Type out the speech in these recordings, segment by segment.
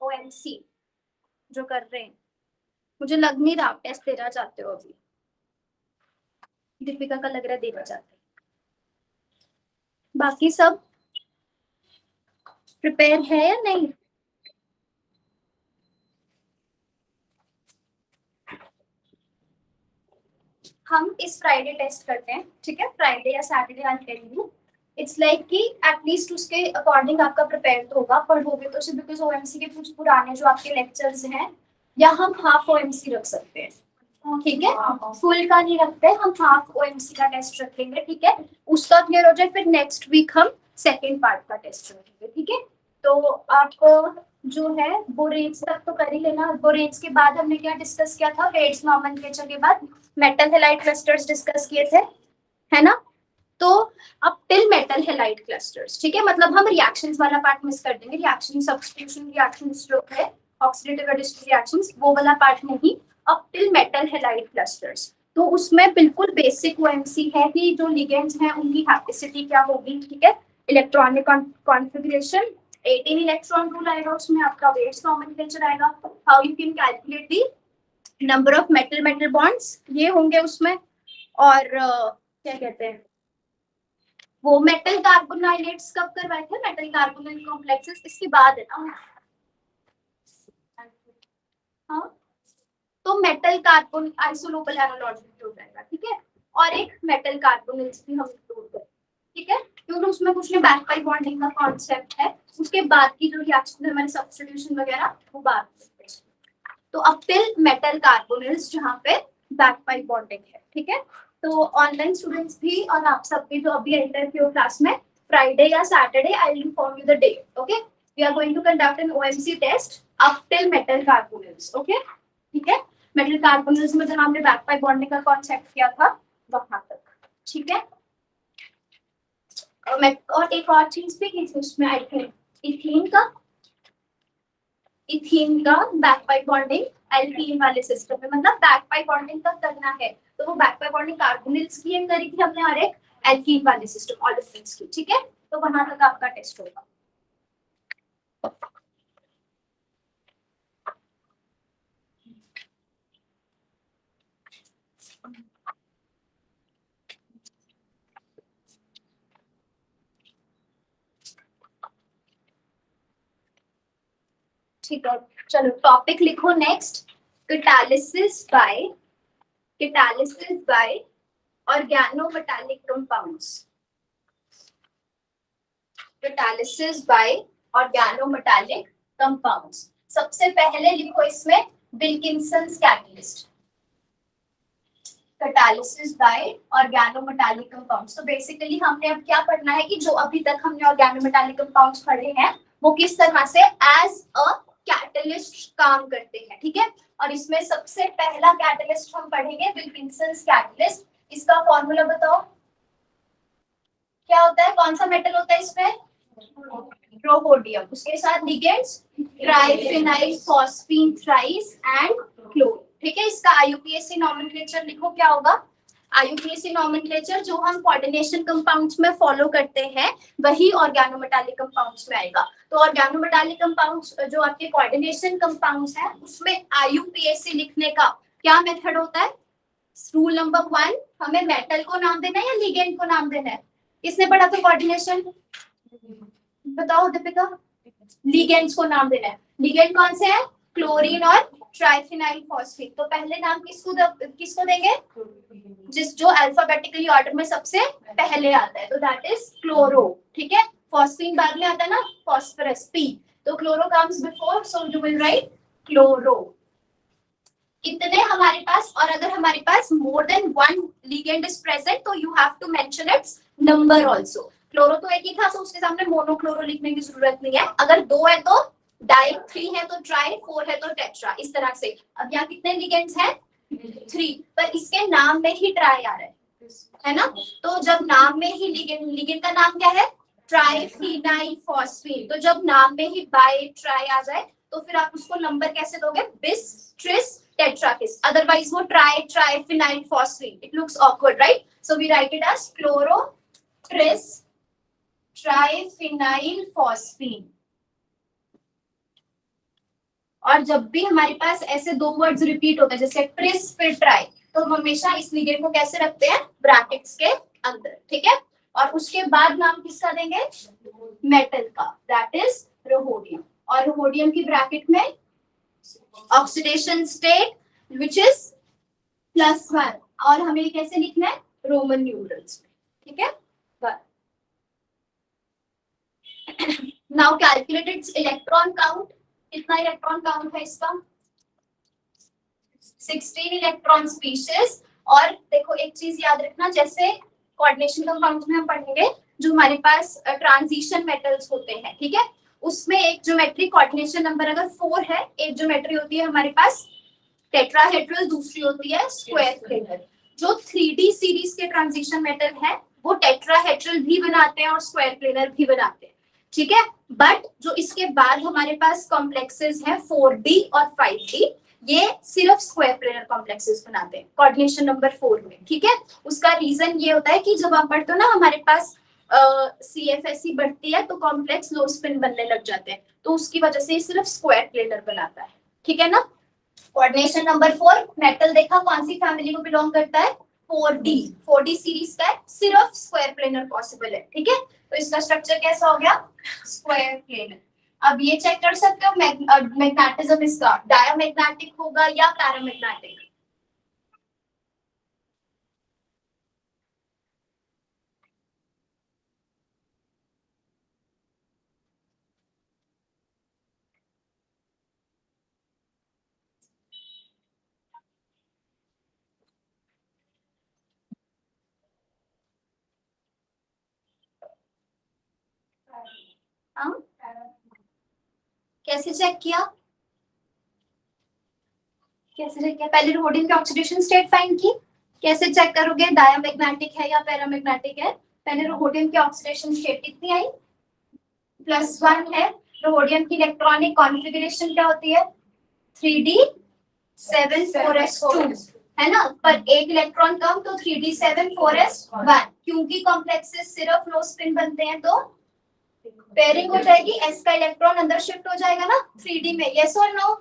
OMC जो कर रहे हैं, मुझे लग नहीं रहा आप टेस्ट देना चाहते हो अभी। दीपिका का लग रहा है देना चाहते हैं। बाकी सब प्रिपेयर है या नहीं? हम इस फ्राइडे टेस्ट करते हैं, ठीक है? फ्राइडे या Saturday I tell you. It's like कि एटलीस्ट उसके अकॉर्डिंग आपका प्रिपेयर तो होगा, पढ़ोगे तो सिर्फ बिकॉज OMC के कुछ पुराने जो आपके लेक्चर्स हैं, या हम हाफ OMC रख सकते हैं, ठीक है? फुल का नहीं रखते, हम हाफ OMC का टेस्ट रखेंगे, ठीक है? उसका क्लियर हो जाए फिर नेक्स्ट वीक हम सेकेंड पार्ट का टेस्ट रखेंगे, ठीक है? तो आप जो है वो रेट्स तक तो कर ही लेना। वो रेट्स के बाद हमने क्या डिस्कस किया था? रेट्स नॉमेनक्लेचर के बाद मेटल हैलाइड क्लस्टर्स डिस्कस किए थे, है ना? तो अब टिल मेटल हैलाइड क्लस्टर्स, ठीक है? मतलब हम रिएक्शंस वाला पार्ट मिस कर देंगे, रिएक्शन सब्स्टिट्यूशन रिएक्शंस जो है ऑक्सीडेटिव एडिशन रिएक्शंस, वो वाला पार्ट नहीं। अब टिल मेटल हैलाइड क्लस्टर्स, तो उसमें बिल्कुल बेसिक OMC है कि जो लिगेंड्स हैं उनकी हैप्टिसिटी क्या होगी, ठीक है? इलेक्ट्रॉनिक कॉन्फ़िगरेशन, 18 इलेक्ट्रॉन रूल आएगा उसमें, आपका वेट्स नॉमेनक्लेचर आएगा, how you can calculate the number of metal metal bonds, ये होंगे उसमें। और क्या कहते हैं वो मेटल कार्बोनाइलेट्स कब करवाए थे? मेटल कार्बोनाइल कॉम्प्लेक्सेस इसके बाद है ना? हाँ, तो मेटल कार्बन आइसोलोबल एनालॉजी हो जाएगा, ठीक है? और एक मेटल कार्बोनिल्स भी हम इंक्लूड करें, ठीक है? क्योंकि उसमें कुछ नहीं, बैक पाई बॉन्डिंग का कॉन्सेप्ट है, उसके बाद की जो रिएक्शन है हमारे सब्स्टिट्यूशन वगैरह वो बाद में। तो अब टिल मेटल कार्बोनिल्स जहाँ पे बैक पाई बॉन्डिंग है, ठीक है? तो ऑनलाइन स्टूडेंट्स भी और आप सब भी जो अभी एंटर किए हो क्लास में, फ्राइडे या Saturday I will inform you the day, okay? We are going to conduct an OMC test up till metal carbonyls, okay? ठीक है? मेटल कार्बोनिल्स में जहां हमने बैक पाई बॉन्डिंग का कॉन्सेप्ट किया था वहां तक, ठीक है? और एक और चीज भी की थी उसमें, आई थिंक इथीन का बैक पाई बॉन्डिंग एल्कीन वाले सिस्टम में, मतलब बैक पाई बॉन्डिंग का करना है तो वो बैक पाई बॉन्डिंग कार्बोनिल्स की करी थी हमने, और एक एल्कीन वाले सिस्टम ऑलिफिन्स की, ठीक है? तो वहां तक आपका टेस्ट होगा। ठीक है, चलो टॉपिक लिखो next, catalysis by organometallic compounds, catalysis by organometallic compounds। सबसे पहले लिखो इसमें Wilkinson's catalyst, catalysis by organometallic compounds। तो बेसिकली हमने अब क्या पढ़ना है कि जो अभी तक हमने organometallic compounds पढ़े हैं वो किस तरह से एज अ कैटलिस्ट काम करते हैं, ठीक है? और इसमें सबसे पहला कैटलिस्ट हम पढ़ेंगे विल्किंसन्स कैटलिस्ट। इसका फॉर्मूला बताओ क्या होता है, कौन सा मेटल होता है इसमें? प्रोपोडियम, उसके साथ ligands triphenyl phosphine thrice and chlorine, ठीक है? इसका IUPAC नॉमेनक्लेचर लिखो, क्या होगा? IUPAC नॉमेनक्लेचर जो हम कोऑर्डिनेशन कंपाउंड्स में फॉलो करते हैं वही ऑर्गेनोमेटालिक कंपाउंड्स में आएगा। तो ऑर्गेनोमेटालिक कंपाउंड्स जो आपके कोऑर्डिनेशन कंपाउंड्स हैं उसमें IUPAC लिखने का क्या मेथड होता है? रूल नंबर 1, हमें मेटल को नाम देना है या लिगेंड को नाम देना है? किसने पढ़ा था कोऑर्डिनेशन? बताओ दीपिका। लिगेंड्स को नाम देना है। लिगेंड कौन से हैं? क्लोरीन और ट्राइफेनाइल फॉस्फेट। तो पहले नाम किसको देंगे? जो अल्फाबेटिकली ऑर्डर में सबसे पहले आता है, तो दैट इज क्लोरो, ठीक है? फॉस्फीन बाद में आता है ना, फॉस्फोरस P, तो chloro comes before, so you will write chloro. इतने हमारे पास, और अगर हमारे पास more than one ligand is present तो you have to mention its number also. Chloro तो एक ही था तो उसके सामने मोनोक्लोरो लिखने की जरूरत नहीं है। अगर 2 है तो डाई, 3 है तो ट्राई, 4 है तो टेट्रा, इस तरह से। अब यहाँ कितने लिगेंड्स हैं? 3, पर इसके नाम में ही ट्राई आ रहा है ना? तो जब नाम में ही लिगेंड का नाम क्या है? Triphenyl phosphate. तो जब नाम में ही बाई ट्राई आ जाए तो फिर आप उसको नंबर कैसे दोगे? बिस, ट्रिस, टेट्राकिस, otherwise वो triphenyl phosphate, it looks awkward, right? So we write it as chloro tris triphenyl phosphine, और जब भी हमारे पास ऐसे दो वर्ड्स रिपीट होते हैं जैसे ट्रिस फिर ट्राई, तो हम हमेशा इस लिगेंड को कैसे रखते हैं, ब्रैकेट्स के अंदर, ठीक है। और उसके बाद नाम किसका देंगे, मेटल का, दैट इज रोहोडियम। और रोहोडियम की ब्रैकेट में ऑक्सीडेशन स्टेट विच इज +1, और हमें कैसे लिखना है, रोमन न्यूमरल्स में, ठीक है। Now calculate its electron count, कितना इलेक्ट्रॉन काउंट है इसका, 16 इलेक्ट्रॉन स्पीशीज। और देखो एक चीज याद रखना, जैसे कोऑर्डिनेशन कंपाउंड्स में हम पढ़ेंगे, जो हमारे पास ट्रांजिशन मेटल्स होते हैं, ठीक है, उसमें एक ज्योमेट्रिक कोऑर्डिनेशन नंबर अगर 4 है, एक ज्योमेट्री होती है हमारे पास टेट्राहेड्रल, दूसरी होती है स्क्वायर प्लेनर। जो 3D सीरीज के ट्रांजिशन मेटल है वो टेट्राहेड्रल भी बनाते हैं और स्क्वायर प्लेनर भी बनाते हैं, ठीक है। बट जो इसके बाद हमारे पास कॉम्प्लेक्सेस हैं 4D और 5D, ये सिर्फ स्क्वायर प्लेनर कॉम्प्लेक्सेस बनाते हैं कोऑर्डिनेशन नंबर 4 में, ठीक है। उसका रीजन ये होता है कि जब आप पढ़ते हो ना, हमारे पास CFSE बढ़ती है तो कॉम्प्लेक्स लो स्पिन बनने लग जाते हैं, तो उसकी वजह से ये सिर्फ स्क्वायर प्लेनर बनाता है, ठीक है ना। कोऑर्डिनेशन नंबर 4 मेटल देखा कौन सी फैमिली को बिलोंग करता है, 4D सीरीज का है, सिर्फ स्क्वायर प्लेनर पॉसिबल है, ठीक है। तो इसका स्ट्रक्चर कैसा हो गया, स्क्वायर प्लेनर। अब ये चेक कर सकते हो मैग्नेटिज्म इसका डायमैग्नेटिक होगा या पैरामैग्नेटिक, कैसे चेक किया, कैसे चेक किया, पहले रोडियम की ऑक्सीडेशन स्टेट फाइंड की, कैसे चेक करोगे डायमैग्नेटिक है या पैरामैग्नेटिक है, पहले रोडियम की ऑक्सीडेशन स्टेट कितनी आई, +1 है। रोडियम की इलेक्ट्रॉनिक कॉन्फ़िगरेशन क्या होती है, 3D7 4s2 है ना, पर एक इलेक्ट्रॉन कम तो 3D7 4s1, क्योंकि कॉम्प्लेक्सेस सिर्फ लो स्पिन बनते हैं तो पेयरिंग हो जाएगी, s का इलेक्ट्रॉन अंदर शिफ्ट हो जाएगा ना 3D में, यस और नो।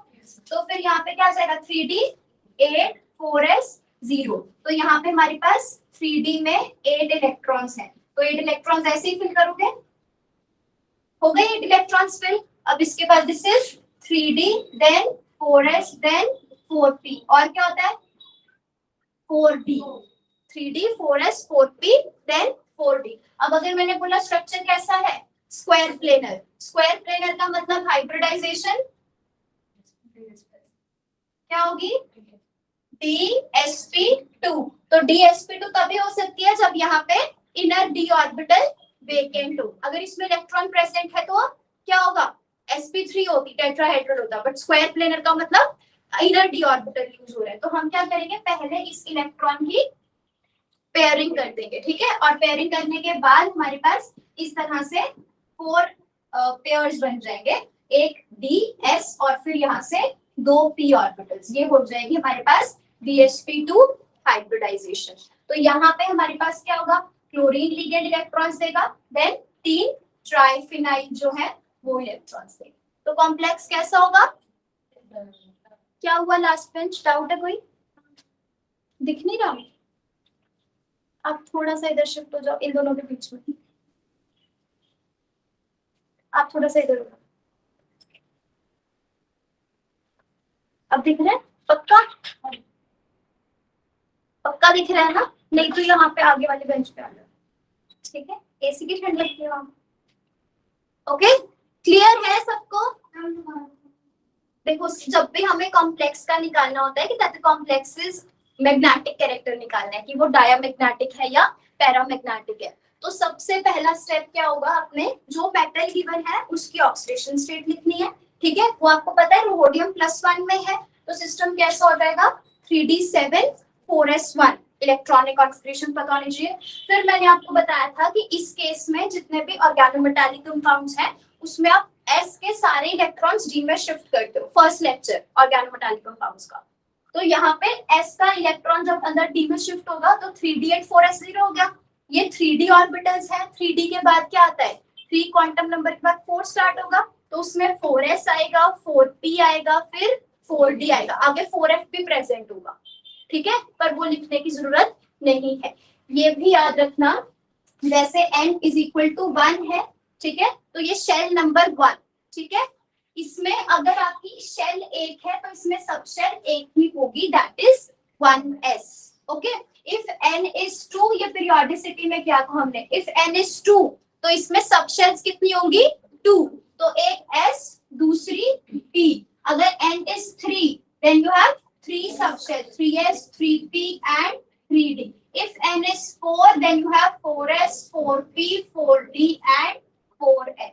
तो फिर यहाँ पे क्या आ जाएगा, 3D8 4s0, तो यहाँ पे हमारे पास 3D में 8 इलेक्ट्रॉन्स हैं, तो 8 इलेक्ट्रॉन्स ऐसे ही फिल करोगे, हो गए 8 इलेक्ट्रॉन्स फिल। अब इसके बाद this is 3D then 4s then 4p, और क्या होता है 4D, 3D 4s 4p then 4D। अब अगर मैंने बोला स्ट्रक्चर कैसा है, स्क्वायर प्लेनर, स्क्वायर प्लेनर का मतलब हाइब्रिडाइजेशन क्या होगी, DsP2। तो DsP2 तभी हो सकती है जब यहाँ पे इनर d ऑर्बिटल वेकेंट हो, अगर इसमें इलेक्ट्रॉन प्रेजेंट है तो क्या होगा, sp3 होगी, टेट्राहेड्रल होता, बट स्क्वायर प्लेनर का मतलब इनर d ऑर्बिटल यूज हो रहा है। तो हम क्या करेंगे, पहले इस इलेक्ट्रॉन की पेयरिंग कर देंगे, ठीक है, और पेयरिंग करने के बाद हमारे पास इस तरह से 4 पेयर्स बन जाएंगे, एक ds और फिर यहाँ से 2 p ऑर्बिटल्स, ये हो जाएगी हमारे पास dsp2 हाइब्रिडाइजेशन। तो यहाँ पे हमारे पास क्या होगा, क्लोरीन लिगेंड इलेक्ट्रॉन्स देगा, देन 3 ट्राइफिनाइल जो है वो इलेक्ट्रॉन्स देगा। तो कॉम्प्लेक्स कैसा होगा, क्या हुआ लास्ट बेंच, डाउट है कोई, दिख नहीं रहा, आप थोड़ा सा इधर शिफ्ट हो जाओ इन दोनों के बीच में, आप थोड़ा सा इधर हो, अब दिख रहा है, पक्का पक्का दिख रहा है ना, नहीं तो यहाँ पे आगे वाले बेंच पे आ जाओ, ठीक है, एसी की ठंड लगती है वहां, ओके क्लियर है सबको। देखो जब भी हमें कॉम्प्लेक्स का निकालना होता है कि that complex is magnetic character निकालना है कि वो डायमैग्नेटिक है या पैरामैग्नेटिक है, तो सबसे पहला स्टेप क्या होगा, आपने जो मेटल गिवन है उसकी ऑक्सीडेशन स्टेट लिखनी है, ठीक है, वो आपको पता है रोडियम +1 में है, तो सिस्टम कैसा हो जाएगा 3D7 4s1, इलेक्ट्रॉनिक कॉन्फ़िगरेशन पता होनी चाहिए। फिर मैंने आपको बताया था कि इस केस में जितने भी ऑर्गेनोमेटालिक कंपाउंड्स हैं उसमें आप s के सारे इलेक्ट्रॉन्स d में शिफ्ट करते हो, फर्स्ट लेक्चर ऑर्गेनोमेटालिक कंपाउंड्स का। तो यहाँ पे s का इलेक्ट्रॉन जब अंदर d में शिफ्ट होगा तो 3D8 4s0 हो गया, ये 3D ऑर्बिटल्स है, 3D के बाद क्या आता है 3 क्वांटम नंबर के बाद 4 स्टार्ट होगा, तो उसमें 4s आएगा, 4p आएगा, फिर 4d आएगा, आगे 4f भी प्रेजेंट होगा, ठीक है, पर वो लिखने की जरूरत नहीं है, ये भी याद रखना। वैसे n इज इक्वल टू 1 है, ठीक है, तो ये शेल नंबर 1, ठीक है, इसमें अगर आपकी शेल 1 है तो इसमें सब शेल 1 ही होगी, that is 1s, okay. If n is 2, ये पीरियोडिसिटी में क्या था हमने, इफ n इज 2 तो इसमें सब शेल्स कितनी होंगी, 2, तो एक s दूसरी p, अगर n is 3 then you have 3 subshells, 3s, 3p and 3d. If n is 4 then you have 4s, 4p, 4d and 4f.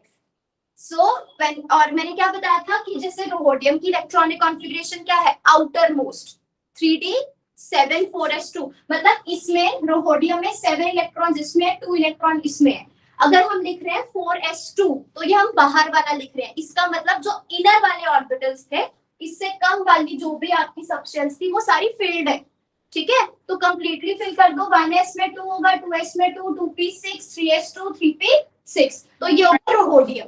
So when, और मैंने क्या बताया था कि जैसे रोहोडियम की इलेक्ट्रॉनिक कॉन्फ़िगरेशन क्या है, आउटर मोस्ट 3d 7 4s2, मतलब इसमें रोहोडियम में 7 इलेक्ट्रॉन, इसमें 2 इलेक्ट्रॉन इसमें है। अगर हम लिख रहे हैं 4s2 तो ये हम बाहर वाला लिख रहे हैं, इसका मतलब जो इनर वाले ऑर्बिटल्स थे, इससे कम वाली जो भी आपकी सबशेल्स थी वो सारी फिल्ड है, ठीक है, तो कंप्लीटली फिल कर दो, 1s में 2 होगा, 2s में 2, 2p 6, 3s2, 3p 6, तो ये होगा रोहोडियम,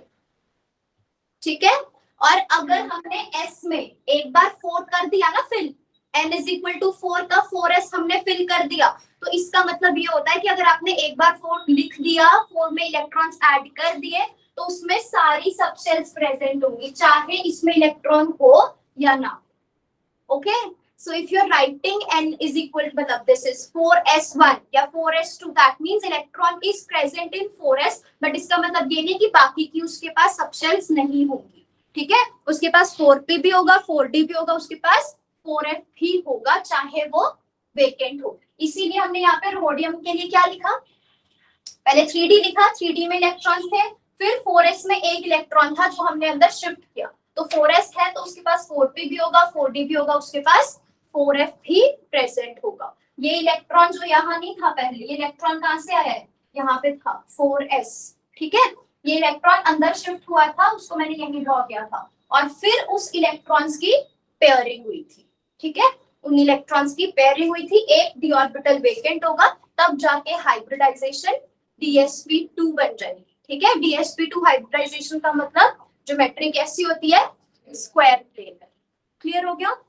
ठीक है। और अगर हमने s में एक बार 4 कर दिया ना fill, n is equal to 4 का 4s हमने फिल कर दिया, तो इसका मतलब ये होता है कि अगर आपने एक बार 4 लिख दिया, 4 में इलेक्ट्रॉन्स ऐड कर दिए, तो उसमें सारी सबशेल्स प्रेजेंट होंगी, चाहे इसमें इलेक्ट्रॉन हो या ना, okay. So if you're writing n is equal to, मतलब this is 4s1 या 4s2, that means electron is present in 4s, but इसका मतलब ये नहीं कि बाकी की उसके पास सबशेल्स नहीं होंगी, ठीक है, उसके पास 4p भी होगा, 4d भी होगा, उसके पास 4f भी होगा, चाहे वो वेकेंट हो। इसीलिए हमने यहाँ पे रोडियम के लिए क्या लिखा, पहले 3d लिखा, 3d में इलेक्ट्रॉन्स थे, फिर 4s में एक इलेक्ट्रॉन था जो हमने अंदर शिफ्ट किया, तो 4s है तो उसके पास 4p भी होगा, 4d भी होगा, उसके पास 4f भी प्रेजेंट होगा। ये इलेक्ट्रॉन जो यहाँ नहीं था पहले, ये इलेक्ट्रॉन कहाँ से आया है, यहाँ पे था 4s, ठीक है, ये इलेक्ट्रॉन अंदर शिफ्ट हुआ था, उसको मैंने यहीं ड्रॉ किया था, और फिर उस इलेक्ट्रॉन्स की पेयरिंग हुई थी, ठीक है, उन इलेक्ट्रॉन्स की पेयरिंग हुई थी, एक डी ऑर्बिटल वेकेंट होगा, तब जाके हाइब्रिडाइजेशन dsp2 बन जाएगी, ठीक है, dsp2 हाइब्रिडाइजेशन का मतलब ज्योमेट्री कैसी होती है, स्क्वायर प्लेन में, क्लियर हो गया।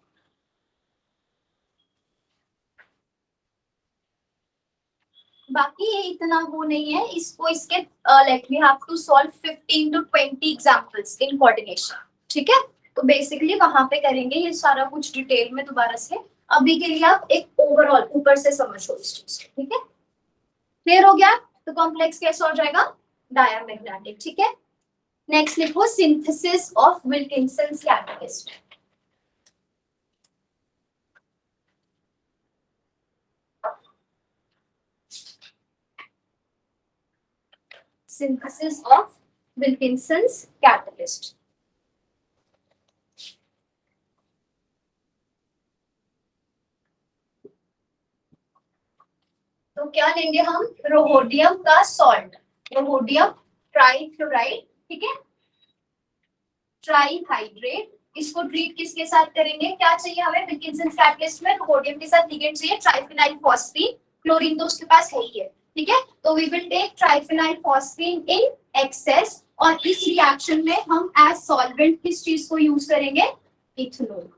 बाकी ये इतना वो नहीं है, इसको इसके like we have to solve 15 to 20 examples in coordination, ठीक है, तो बेसिकली वहां पे करेंगे ये सारा कुछ डिटेल में दोबारा से, अभी के लिए आप एक ओवरऑल ऊपर से समझो इस चीज को, ठीक है, क्लियर हो गया। तो कॉम्प्लेक्स कैसा हो जाएगा, डायमैग्नेटिक, ठीक है। नेक्स्ट लिखो synthesis of Wilkinson's catalyst. Synthesis of Wilkinson's catalyst. तो क्या लेंगे हम, रोहोडियम का सॉल्ट, रोहोडियम ट्राइक्लोराइड, ठीक है, ट्राइहाइड्रेट, इसको ट्रीट किसके साथ करेंगे, क्या चाहिए हमें विल्किंसंस कैटलिस्ट में, रोहोडियम के साथ लिगेंड चाहिए ट्राइफिनाइल फॉस्फीन, क्लोरीन तो उसके पास है ही है, ठीक है, तो we will take triphenyl phosphine in excess, और इस रिएक्शन में हम एज सॉल्वेंट किस चीज को यूज करेंगे, इथेनॉल,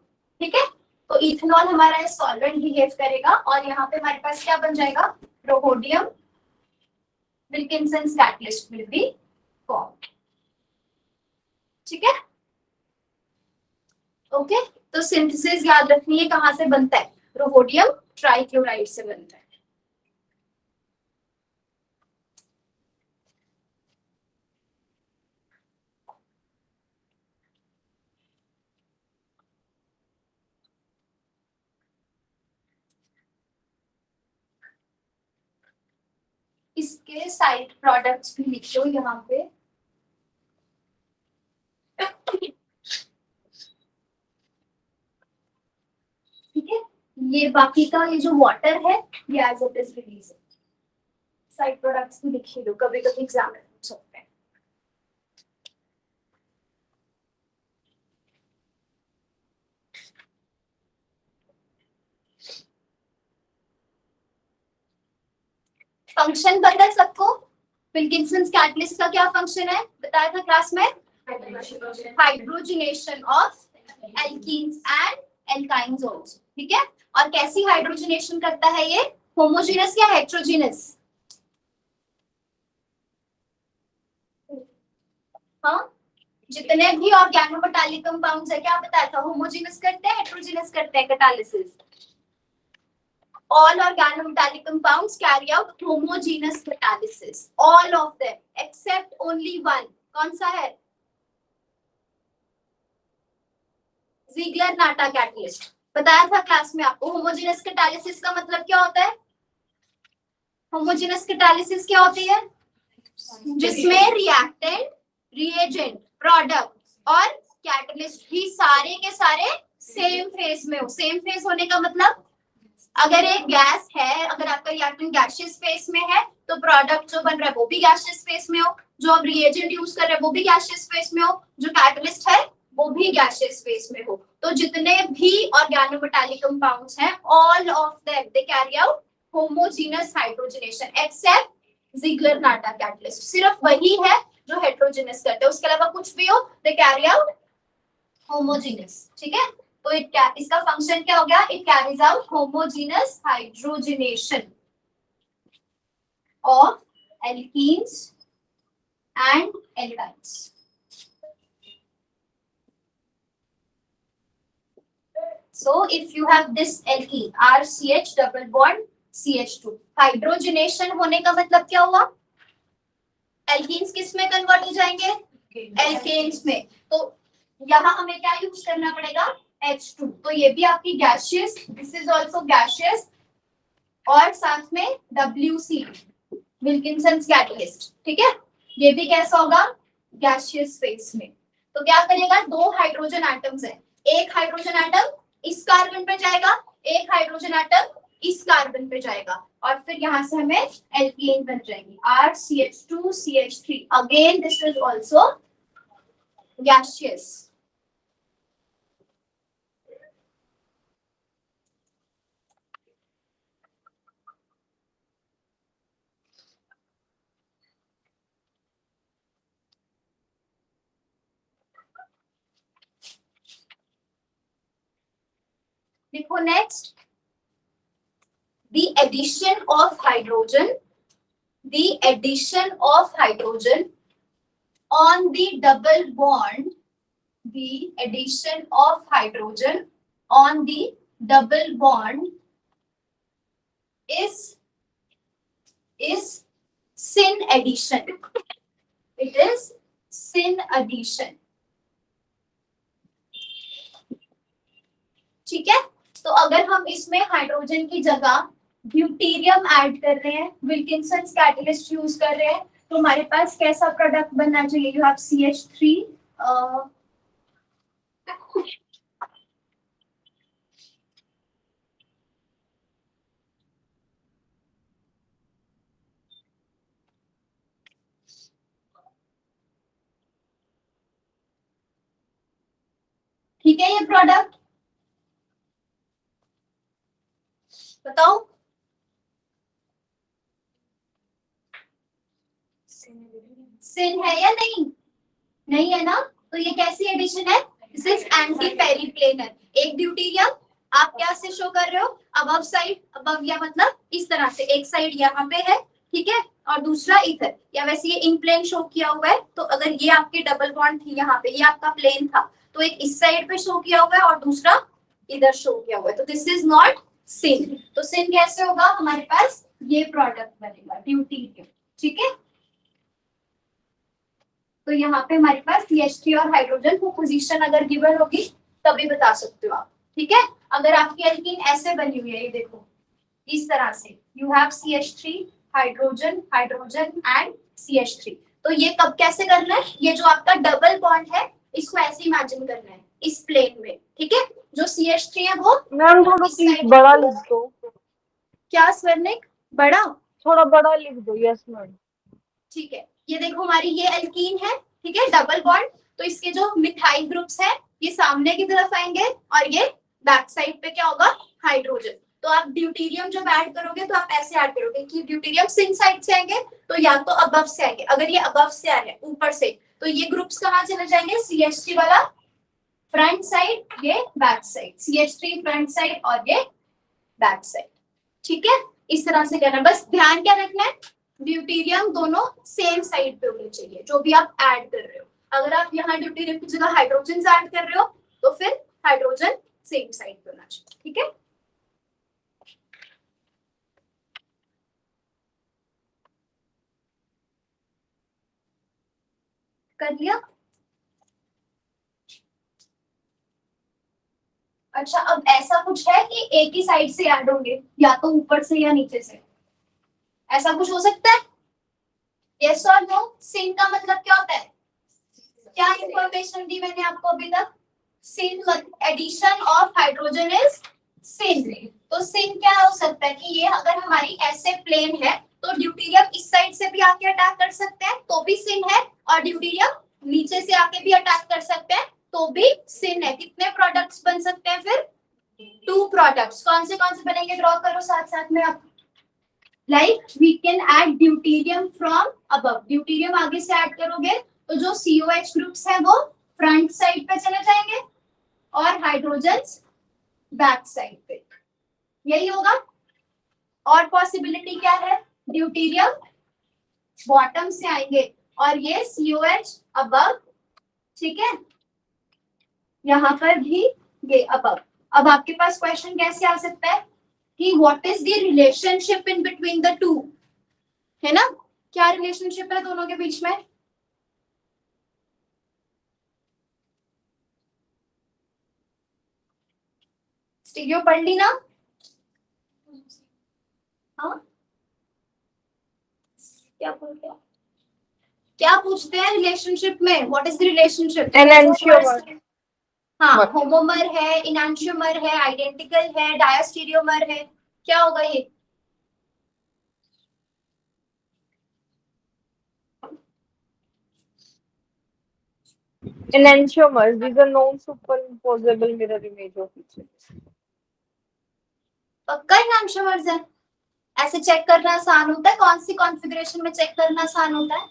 ठीक है, तो इथेनॉल हमारा एज सॉल्वेंट बिहेव करेगा, और यहाँ पे हमारे पास क्या बन जाएगा, रोहोडियम विल्किंसंस कैटलिस्ट विल बी फॉर्म्ड, ठीक है, ओके। तो सिंथेसिस याद रखनी है कहां से बनता है, रोहोडियम ट्राइक्लोराइड से बनता है। इसके साइड प्रोडक्ट्स भी लिख दो यहाँ पे, ठीक है, ये बाकी का ये जो वाटर है ये as it is release, side products भी लिख लो, कभी कभी एग्जाम में पूछ सकते हैं। फंक्शन पता है सबको, विल्किंसंस कैटलिस्ट का क्या फंक्शन है बताया था क्लास में, hydrogenation of alkenes and alkynes also, ठीक है। और कैसी हाइड्रोजनेशन करता है ये, होमोजेनस या हेट्रोजेनस? हाँ, जितने भी ऑर्गेनोमेटालिक कंपाउंड्स है, क्या बताया था, होमोजेनस करते हैं हेट्रोजेनस करते हैं catalysis? All organometallic compounds carry out homogeneous catalysis, all of them except only one. कौन सा है? Ziegler-Natta catalyst। बताया था क्लास में आपको। होमोजेनस कैटालिसिस का मतलब क्या होता है? होमोजेनस कैटालिसिस क्या होती है? जिसमें रिएक्टेंट, रिएजेंट, प्रोडक्ट और कैटलिस्ट भी सारे के सारे सेम फेज में हो। सेम फेज होने का मतलब, अगर एक गैस है, अगर आपका रिएक्टेंट गैसियस फेज में है, तो प्रोडक्ट जो बन रहा है वो भी गैसियस फेज में हो, जो आप रिएजेंट यूज कर रहे हैं वो भी गैसियस फेज में हो, जो कैटलिस्ट है वो भी गैसियस फेज में हो। तो जितने भी ऑर्गेनोमेटालिक कंपाउंड्स हैं, all of them they carry out homogeneous hydrogenation except Ziegler-Natta catalyst. सिर्फ वही है जो हेट्रोजेनस करते हैं, उसके अलावा कुछ भी हो दे कैरी आउट होमोजेनस, ठीक है। तो इसका फंक्शन क्या हो गया? It carries out homogeneous hydrogenation of alkenes and alkynes. So if you have this alkene RCH double bond CH2, hydrogenation होने का मतलब क्या हुआ? एल्कीन्स किस में कन्वर्ट हो जाएंगे? एल्केन्स में। तो यहाँ हमें क्या यूज करना पड़ेगा? H2। तो ये भी आपकी gaseous, this is also gaseous, और साथ में WC विल्किंसन्स कैटलिस्ट, ठीक है। ये भी कैसा होगा? गैसियस फेज में। तो क्या करेगा? दो हाइड्रोजन एटम्स है, एक हाइड्रोजन एटम इस कार्बन पे जाएगा, एक हाइड्रोजन एटम इस कार्बन पे जाएगा, और फिर यहाँ से हमें एल्कीन बन जाएगी RCH2CH3। Again this is also gaseous. देखो next, the addition of hydrogen on the double bond, the addition of hydrogen on the double bond is syn addition. It is syn addition, ठीक है। तो अगर हम इसमें hydrogen की जगह deuterium add कर रहे हैं, विल्किंसन्स कैटलिस्ट यूज कर रहे हैं, तो हमारे पास कैसा प्रोडक्ट बनना चाहिए? यू हैव CH3 ठीक है। ये प्रोडक्ट बताओ, सिन है या नहीं? नहीं है ना? तो ये कैसी एडिशन है? This is anti periplanar. एक ड्यूटेरियम आप क्या से शो कर रहे हो? अबव साइड, अबव या मतलब इस तरह से, एक साइड यहाँ पे है, ठीक है, और दूसरा इधर, या वैसे ये इन प्लेन शो किया हुआ है। तो अगर ये आपकी डबल बॉन्ड थी यहाँ पे, ये आपका प्लेन था, तो एक इस साइड पे शो किया हुआ है और दूसरा इधर शो किया हुआ है, तो दिस इज नॉट सिन। तो सिन कैसे होगा? हमारे पास ये प्रोडक्ट बनेगा ड्यूटेरियम, ठीक है। तो यहाँ पे हमारे पास CH3 और हाइड्रोजन को पोजीशन अगर गिवन होगी तभी बता सकते हो आप, ठीक है। अगर आपकी एल्कीन ऐसे बनी हुई है, ये देखो इस तरह से, you have CH3 hydrogen, hydrogen and CH3। तो ये कब कैसे करना है? ये जो आपका डबल बॉन्ड है इसको ऐसे इमेजिन करना है इस प्लेन में, ठीक है। जो CH3 है वो मैम थोड़ा प्लीज बड़ा लिख दो। क्या स्वर्णिक? बड़ा? थोड़ा बड़ा लिख दो। Yes ma'am. ठीक है। ये देखो हमारी ये एल्कीन है, ठीक है, डबल बॉन्ड। तो इसके जो मिथाइल ग्रुप्स हैं ये सामने की तरफ आएंगे और ये बैक साइड पे क्या होगा? हाइड्रोजन। तो आप ड्यूटेरियम जब ऐड करोगे तो आप ऐसे ऐड करोगे कि ड्यूटेरियम सिन साइड से आएंगे, तो या तो अबव से आएंगे। अगर ये अबव से आ रहे हैं ऊपर से, तो ये ग्रुप्स कहाँ चले जाएंगे, CH3 वाला फ्रंट साइड, ये back side, CH3 front side और ये बैक साइड। ठीक है, इस तरह से करना है। बस ध्यान क्या रखना है, ड्यूटेरियम दोनों सेम साइड पे होने चाहिए जो भी आप ऐड कर रहे हो। अगर आप यहाँ ड्यूटेरियम की जगह हाइड्रोजन ऐड कर रहे हो तो फिर हाइड्रोजन सेम साइड पे होना चाहिए। ठीक है, कर लिया। अच्छा, अब ऐसा कुछ है कि एक ही साइड से ऐड होंगे, या तो ऊपर से या नीचे से, ऐसा कुछ हो सकता है? यस और नो? सिन का मतलब क्या होता है? क्या इंफॉर्मेशन दी मैंने आपको अभी तक? Syn addition of hydrogen is syn. तो सिन क्या हो सकता है कि ये अगर हमारी ऐसे प्लेन है तो ड्यूटेरियम इस साइड से भी आके अटैक कर सकते हैं तो भी सिन है, और ड्यूटेरियम नीचे से आके भी अटैक कर सकते हैं तो भी सिन है। कितने प्रोडक्ट्स बन सकते हैं फिर? 2 प्रोडक्ट्स। कौन से बनेंगे, ड्रॉ करो साथ साथ में आप। Like we can add deuterium from above, deuterium आगे से ऐड करोगे तो जो COH ग्रुप्स है वो फ्रंट साइड पे चले जाएंगे और हाइड्रोजन्स बैक साइड पे, यही होगा। और पॉसिबिलिटी क्या है, ड्यूटेरियम बॉटम से आएंगे और ये COH अबव, ठीक है, यहाँ पर भी ये अबव। अब आपके पास क्वेश्चन कैसे आ सकता है कि what is the relationship in between the two, है ना? क्या रिलेशनशिप है दोनों के बीच में? स्टीरियो पढ़ ली ना? हाँ, क्या पूछते हैं रिलेशनशिप में? What is the relationship? Enantiomer. हाँ, होमोमर है, इनैंशियोमर है, आइडेंटिकल है, डायस्टीरियोमर है, क्या होगा ये? Enantiomers, these are known superimposable mirror image of each other. पक्का इनैंशियोमर्स है? ऐसे चेक करना आसान होता है? कौन सी कॉन्फ़िगरेशन में चेक करना आसान होता है?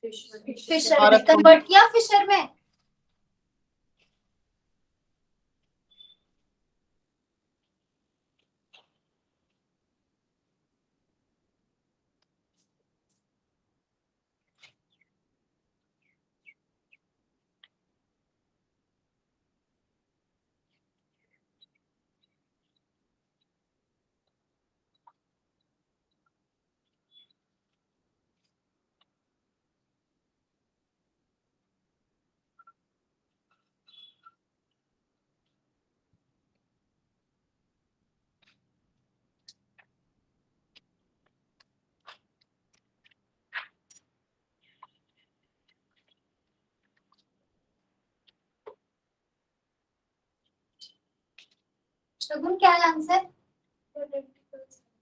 फिशर में कन्वर्ट किया, फिशर में। शगुन, क्या आंसर?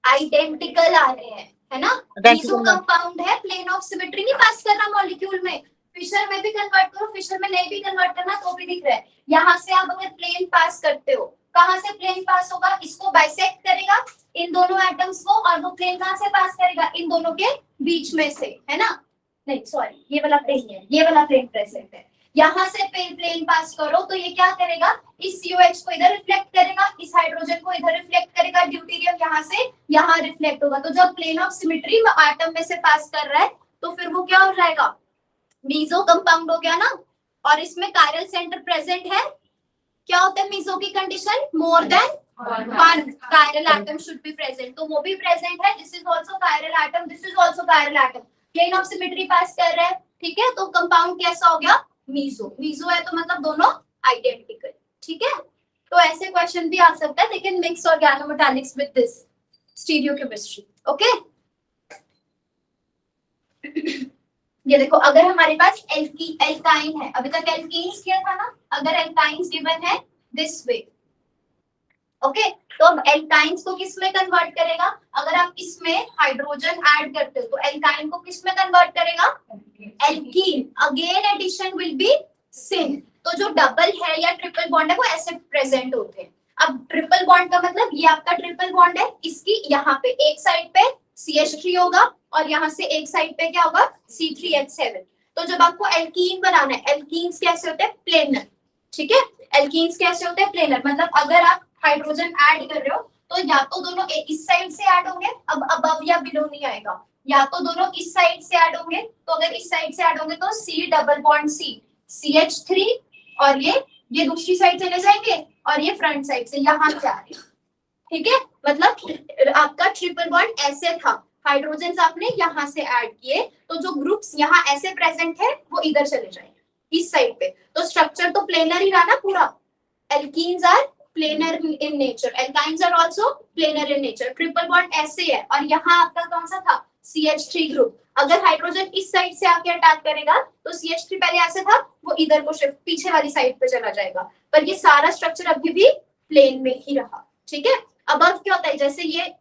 आइडेंटिकल आ रहे हैं, है ना? मीसो कंपाउंड है, प्लेन ऑफ सिमेट्री नहीं पास कर रहा मॉलिक्यूल में। फिशर में भी कन्वर्ट करो, फिशर में नहीं भी कन्वर्ट करना तो भी दिख रहा है। यहाँ से आप अगर प्लेन पास करते हो, कहाँ से प्लेन पास होगा? इसको बाइसेक्ट करेगा इन दोनों एटम्स को, और वो प्लेन कहाँ से पास करेगा? इन दोनों के बीच में से, है ना? नहीं सॉरी, ये वाला प्लेन है, ये वाला प्लेन प्रेजेंट है। यहाँ से प्लेन पास करो तो ये क्या करेगा? इस COH को इधर रिफ्लेक्ट करेगा, इस हाइड्रोजन को इधर रिफ्लेक्ट करेगा, ड्यूटेरियम यहाँ से यहाँ रिफ्लेक्ट होगा। तो जब प्लेन ऑफ सिमेट्री एटम में से पास कर रहा है तो फिर वो क्या हो जाएगा? मीजो कंपाउंड हो गया ना। और इसमें कायरल सेंटर प्रेजेंट है। क्या होता है मीजो की condition? More than 1 chiral atom should be present, तो वो भी प्रेजेंट है। This is also chiral atom, this is also chiral atom. Plane of symmetry pass कर रहा है, ठीक है, तो कंपाउंड कैसा हो गया? मीजो। मीजो है तो मतलब दोनों आइडेंटिकल, ठीक है। तो ऐसे क्वेश्चन भी आ सकता है, they can mix organometallics with this stereochemistry, okay. ये देखो, अगर हमारे पास एल्काइन है, अभी तक एल्कीन्स किया था ना, अगर एल्काइंस गिवन है दिस वे, ओके, तो अब एल्काइंस को किस में कन्वर्ट करेगा? अगर आप इसमें हाइड्रोजन ऐड करते हो तो एल्काइन को किस में कन्वर्ट करेगा? Alkene. Again addition will be syn. तो जो डबल है या ट्रिपल बॉन्ड है वो ऐसे प्रेजेंट होते हैं। अब ट्रिपल बॉन्ड का मतलब ये आपका ट्रिपल बॉन्ड है, इसकी यहाँ पे एक साइड पे CH3 होगा और यहाँ से एक साइड पे क्या होगा? C3H7। तो जब आपको एल्कीन बनाना है, एल्कीन्स कैसे होते हैं? प्लेनर, ठीक है। एल्कीन्स कैसे होते हैं? प्लेनर, मतलब अगर आप हाइड्रोजन ऐड कर रहे हो तो या तो दोनों इस साइड से ऐड होंगे, अब अबव या बिलो नहीं आएगा, या तो दोनों इस साइड से ऐड होंगे, तो अगर इस साइड से ऐड होंगे तो C double bond C CH3, और ये दूसरी साइड चले जाएंगे और ये फ्रंट साइड से यहाँ से आ रहे हैं, ठीक है। मतलब आपका ट्रिपल बॉन्ड ऐसे था, हाइड्रोजन आपने यहाँ से ऐड किए, तो जो ग्रुप्स यहाँ ऐसे प्रेजेंट है वो इधर चले जाएंगे इस साइड पे, तो स्ट्रक्चर तो प्लेनर ही रहा ना पूरा। Alkenes are planar in nature, alkynes are also planar in nature. Triple bond ऐसे है और यहाँ आपका कौन सा था? CH3 group. अगर हाइड्रोजन इस साइड से आके अटैक करेगा तो CH3 पहले ऐसे था, वो इधर को शिफ्ट पीछे वाली साइड पे चला जाएगा, पर ये सारा स्ट्रक्चर अभी भी प्लेन में ही रहा, ठीक है। अबव क्या होता है? जैसे ये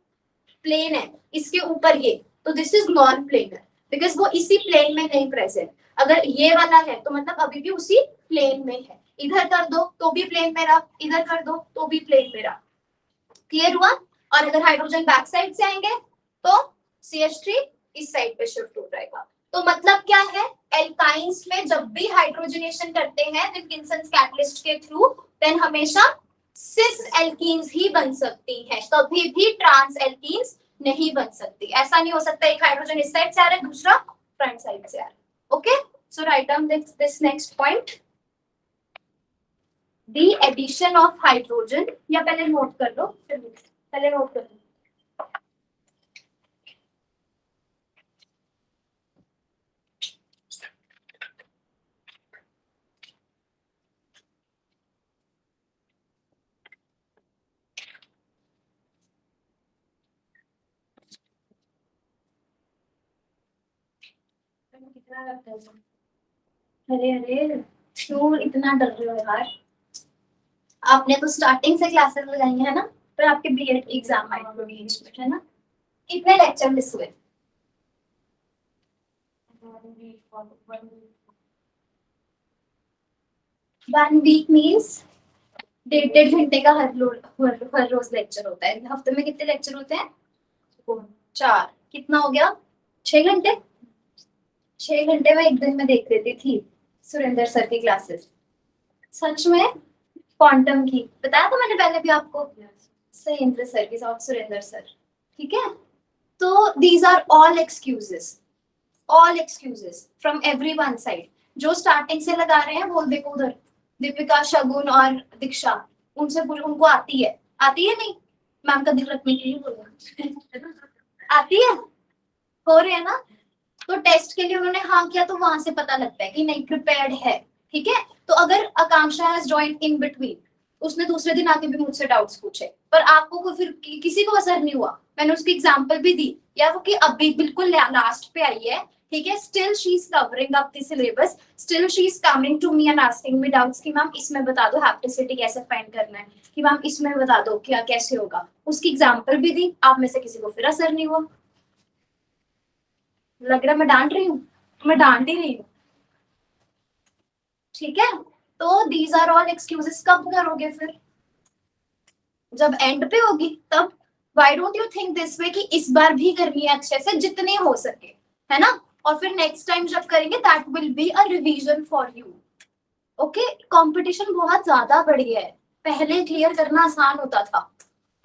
प्लेन है, इसके ऊपर ये, तो this is non planar, because वो इसी प्लेन में नहीं प्रेजेंट। अगर ये वाला है तो मतलब अभी भी उसी प्लेन में है, इधर कर दो तो भी प्लेन में रहा, इधर कर दो तो भी प्लेन में रहा, क्लियर हुआ। और अगर हाइड्रोजन बैक साइड से आएंगे तो CH3 इस साइड पे शिफ्ट हो जाएगा। तो मतलब क्या है? एल्काइंस में जब भी हाइड्रोजनेशन करते हैं विल्किंसंस कैटलिस्ट के थ्रू, देन हमेशा सिस एल्कीन्स ही बन सकती हैं, कभी भी ट्रांस एल्कीन्स नहीं बन सकती। ऐसा नहीं हो सकता एक हाइड्रोजन इस साइड से आ रहा है, दूसरा फ्रंट साइड से आ रहा है। Okay, so write down this next point, the addition of hydrogen, या पहले नोट कर लो, पहले नोट कर लो। अरे अरे क्यों इतना डर रहे हो यार? आपने तो स्टार्टिंग से क्लासेस लगाई है ना, फिर आपके बीएड एग्जाम आए बीच में, है ना? कितने लेक्चर मिस हुए? 1 वीक मीन्स 1.5 घंटे का हर रोज लेक्चर होता है। हफ्ते में कितने लेक्चर होते हैं? 4। कितना हो गया? 6 घंटे। 6 घंटे में एक दिन में देख लेती थी सुरेंद्र सर की क्लासेस, सच में। क्वांटम की बताया था मैंने पहले भी आपको, सहेंद्र सर की साथ सुरेंद्र सर, ठीक है। तो these are all excuses from everyone side. जो स्टार्टिंग से लगा रहे हैं बोल देखो उधर, दीपिका, शगुन और दीक्षा, उनसे उनको आती है नहीं? मैम का दिल रखने के लिए बोल आती है, हो रहे है ना? तो टेस्ट के लिए उन्होंने हाँ किया, तो वहां से पता लगता है कि नहीं प्रिपेयर्ड है, ठीक है। तो अगर आकांक्षा हैज जॉइंड इन बिटवीन, उसने दूसरे दिन आके भी मुझसे डाउट्स पूछे, पर आपको को फिर किसी को असर नहीं हुआ, मैंने उसकी एग्जांपल भी दी, या वो कि अभी बिल्कुल लास्ट पे आई है, ठीक है। Still she is covering up the syllabus, still she is coming to me and asking me doubts कि मैम इसमें बता दो हैप्टिसिटी कैसे फाइंड करना है, कि मैम इसमें बता दो क्या कैसे होगा, उसकी एग्जांपल भी दी। आप में से किसी को फिर असर नहीं हुआ? लग रहा मैं डांट रही हूँ, मैं डांट ही रही हूँ, ठीक है। तो दीज आर ऑल एक्सक्यूजेस कब करोगे फिर? जब एंड पे होगी तब। Why don't you think this way कि इस बार भी करनी है अच्छे से जितने हो सके, है ना? और फिर नेक्स्ट टाइम जब करेंगे that will be a revision for you. Okay, competition बहुत ज्यादा बढ़ गया है, पहले क्लियर करना आसान होता था,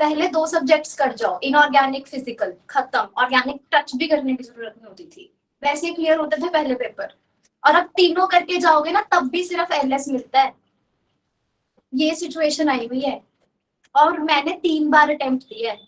पहले 2 सब्जेक्ट्स कर जाओ, इनऑर्गेनिक फिजिकल खत्म, ऑर्गेनिक टच भी करने की जरूरत नहीं होती थी, वैसे क्लियर होते थे पहले पेपर। और अब तीनों करके जाओगे ना तब भी सिर्फ LS मिलता है, ये सिचुएशन आई हुई है। और मैंने 3 बार अटेम्प्ट दिया है,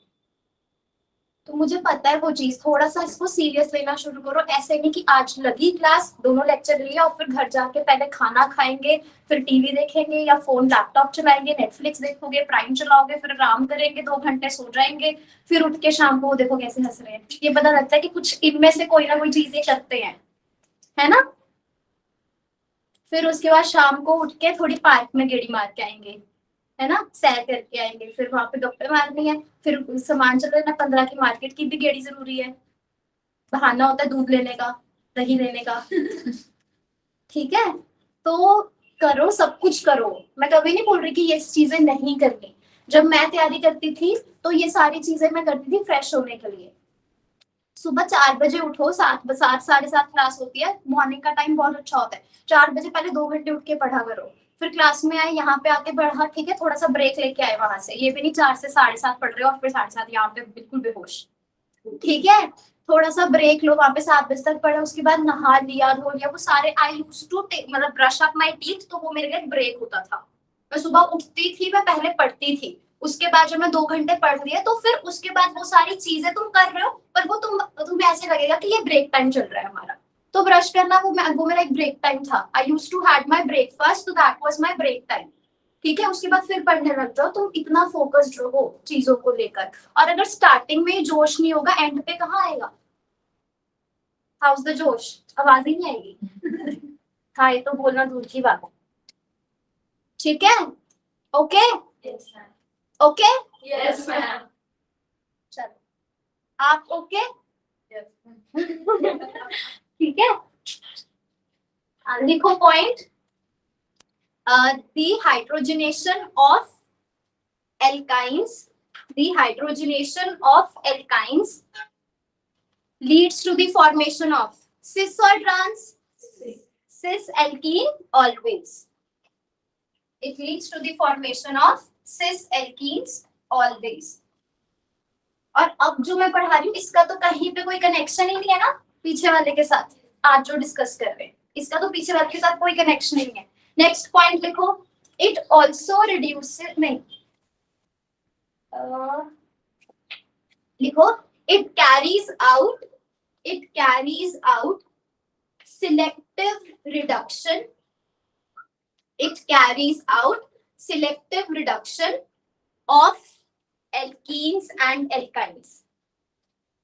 तो मुझे पता है वो चीज। थोड़ा सा इसको सीरियस लेना शुरू करो, ऐसे नहीं कि आज लगी क्लास, दोनों लेक्चर लिया और फिर घर जाके पहले खाना खाएंगे, फिर टीवी देखेंगे या फोन लैपटॉप चलाएंगे, नेटफ्लिक्स देखोगे, प्राइम चलाओगे, फिर आराम करेंगे, 2 घंटे सो जाएंगे, फिर उठ के शाम को देखो कैसे हंस रहे हैं। ये पता लगता है कि कुछ इनमें से कोई ना कोई चीजें करते हैं, है ना? फिर उसके बाद शाम को उठ के थोड़ी पार्क में गेड़ी मार के आएंगे, है ना, सैर करके आएंगे, फिर वहां पे डॉक्टर मारनी है, फिर सामान चल रहा है ना 15 की मार्केट की भी गेड़ी जरूरी है, बहाना होता है दूध लेने का, दही लेने का ठीक है। तो करो, सब कुछ करो, मैं कभी नहीं बोल रही कि ये चीजें नहीं करनी। जब मैं तैयारी करती थी तो ये सारी चीजें मैं करती थी फ्रेश होने के लिए, सुबह 4 बजे उठो, 7 साढ़े 7 क्लास होती है, मॉर्निंग का टाइम बहुत अच्छा होता है। 4 बजे पहले 2 घंटे उठ के पढ़ा करो, फिर क्लास में आए, यहाँ पे आके पढ़ा, ठीक है, थोड़ा सा ब्रेक लेके आए वहां से, ये भी नहीं 4 से 7:30 पढ़ रहे हो और फिर 7:30 यहाँ पे बिल्कुल बेहोश, ठीक है। थोड़ा सा ब्रेक लो, वहां पे 7 बजे तक पढ़ा, उसके बाद नहा लिया, धो लिया, वो सारे आई यूज्ड टू मतलब ब्रश अप माय टीथ, तो वो मेरे लिए ब्रेक होता था। मैं सुबह उठती थी, मैं पहले पढ़ती थी, उसके बाद जब मैं 2 घंटे पढ़ लिए तो फिर उसके बाद वो सारी चीजें तुम कर रहे हो, पर वो तुम्हें ऐसे लगेगा कि ये ब्रेक टाइम चल रहा है हमारा, तो ब्रश करना वो मेरा एक ब्रेक टाइम था। I used to had my breakfast, तो that was my break time, ठीक है। उसके बाद फिर पढ़ने लग जाओ, तुम इतना फोकस्ड रहो चीजों को लेकर। और अगर स्टार्टिंग में जोश नहीं होगा, एंड पे कहाँ आएगा? हाउस द जोश, आवाज ही नहीं आएगी। हाँ, ये तो बोलना दूर की बात है, ठीक है। Okay okay, yes ma'am. चलो आप ओके, ठीक है। लिखो point, dehydrogenation of alkynes, dehydrogenation of alkynes leads to the formation of cis or trans? Cis alkene always. It leads to the formation of cis alkenes always. और अब जो मैं पढ़ा रही हूँ इसका तो कहीं पे कोई कनेक्शन ही नहीं है ना पीछे वाले के साथ, आज जो डिस्कस कर रहे हैं इसका तो पीछे वाले के साथ कोई कनेक्शन नहीं है। नेक्स्ट पॉइंट लिखो, इट ऑल्सो रिड्यूसेस, नहीं लिखो, it carries out selective reduction, it carries out selective reduction of alkenes and alkynes.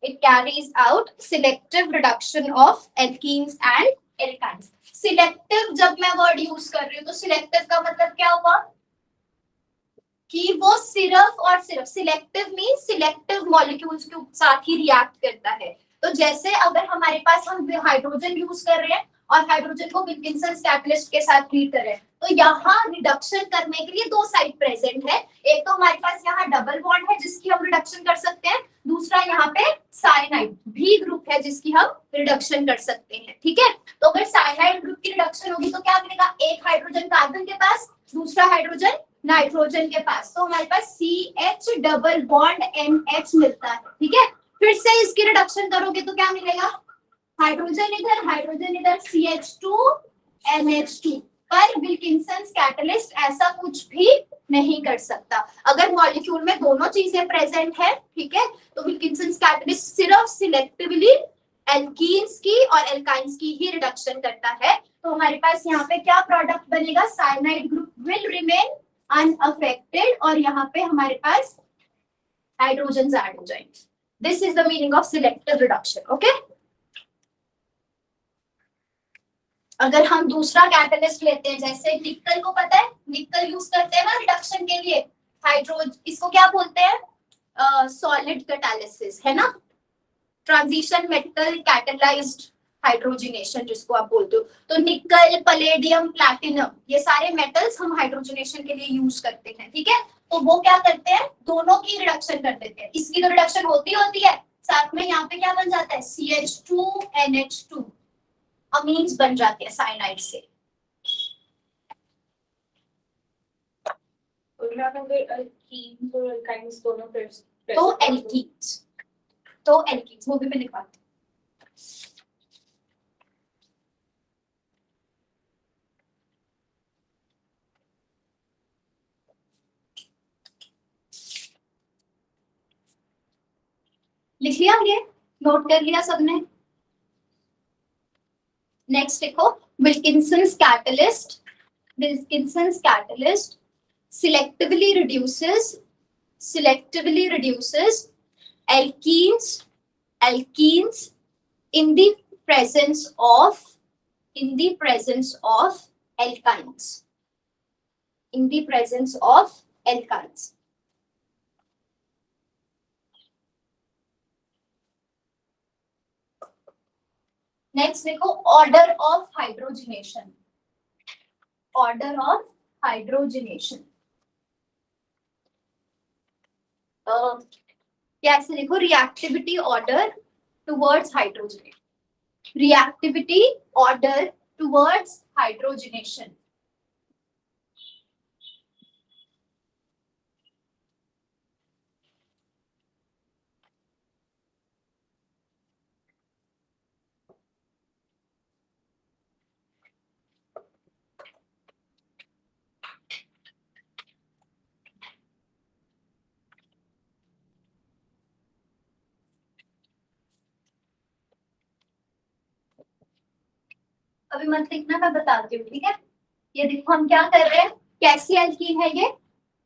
It carries out selective reduction of alkenes and alkynes. Selective जब मैं वर्ड यूज कर रही हूँ तो selective का मतलब क्या हुआ कि वो सिर्फ और सिर्फ, सिलेक्टिव मीन सिलेक्टिव मॉलिक्यूल्स के साथ ही रिएक्ट करता है। तो जैसे अगर हमारे पास हम हाइड्रोजन यूज कर रहे हैं और हाइड्रोजन को विल्किंसन कैटलिस्ट के साथ ट्रीट कर रहे हैं, तो यहाँ रिडक्शन करने के लिए 2 साइड प्रेजेंट है। एक तो हमारे पास यहाँ डबल बॉन्ड है जिसकी हम रिडक्शन कर सकते हैं, दूसरा यहाँ पे साइनाइड भी ग्रुप है जिसकी हम रिडक्शन कर सकते हैं, ठीक है। तो अगर साइनाइड ग्रुप की रिडक्शन होगी तो क्या मिलेगा, एक हाइड्रोजन कार्बन के पास, दूसरा हाइड्रोजन नाइट्रोजन के पास, तो हमारे पास CH डबल बॉन्ड NH मिलता है, ठीक है। फिर से इसकी रिडक्शन करोगे तो क्या मिलेगा, हाइड्रोजन इधर CH2 NH2, पर विल्किंसन कैटलिस्ट ऐसा कुछ भी नहीं कर सकता। अगर मॉलिक्यूल में दोनों चीजें प्रेजेंट है, ठीक है, तो विल्किंसन कैटलिस्ट सिर्फ सिलेक्टिवली एल्कीन्स की और एल्काइंस की ही रिडक्शन करता है। तो हमारे पास यहाँ पे क्या प्रोडक्ट बनेगा, cyanide group will remain unaffected और यहाँ पे हमारे पास हाइड्रोजन ऐड हो जाएंगे। This is the meaning of selective reduction, okay. अगर हम दूसरा कैटलिस्ट लेते हैं, जैसे निकल को पता है, निकल यूज करते हैं ना रिडक्शन के लिए, इसको क्या बोलते हैं, सॉलिड कैटालिसिस, है ना, ट्रांजिशन मेटल कैटलाइज्ड हाइड्रोजनेशन जिसको आप बोलते हो। तो निकल, पैलेडियम, प्लैटिनम, ये सारे मेटल्स हम हाइड्रोजनेशन के लिए यूज करते हैं, ठीक है। तो वो क्या करते हैं, दोनों की रिडक्शन कर देते हैं। इसकी तो रिडक्शन होती है, साथ में यहाँ पे क्या बन जाता है, CH2 NH2 अमीन्स बन जाते हैं साइनाइड से। तो एल्कीन्स वो भी मैं लिखवाती हूँ। लिख लिया, ये नोट कर लिया सबने। नेक्स्ट देखो, Wilkinson's catalyst selectively reduces alkenes in the presence of alkynes. Next देखो, ऑर्डर ऑफ हाइड्रोजनेशन। कैसे लिखो, reactivity order towards hydrogenation. Reactivity order towards hydrogenation. अभी मत लिखना, मैं बताती हूँ, ठीक है। ये देखो हम क्या कर रहे हैं, कैसी एल्कीन है ये,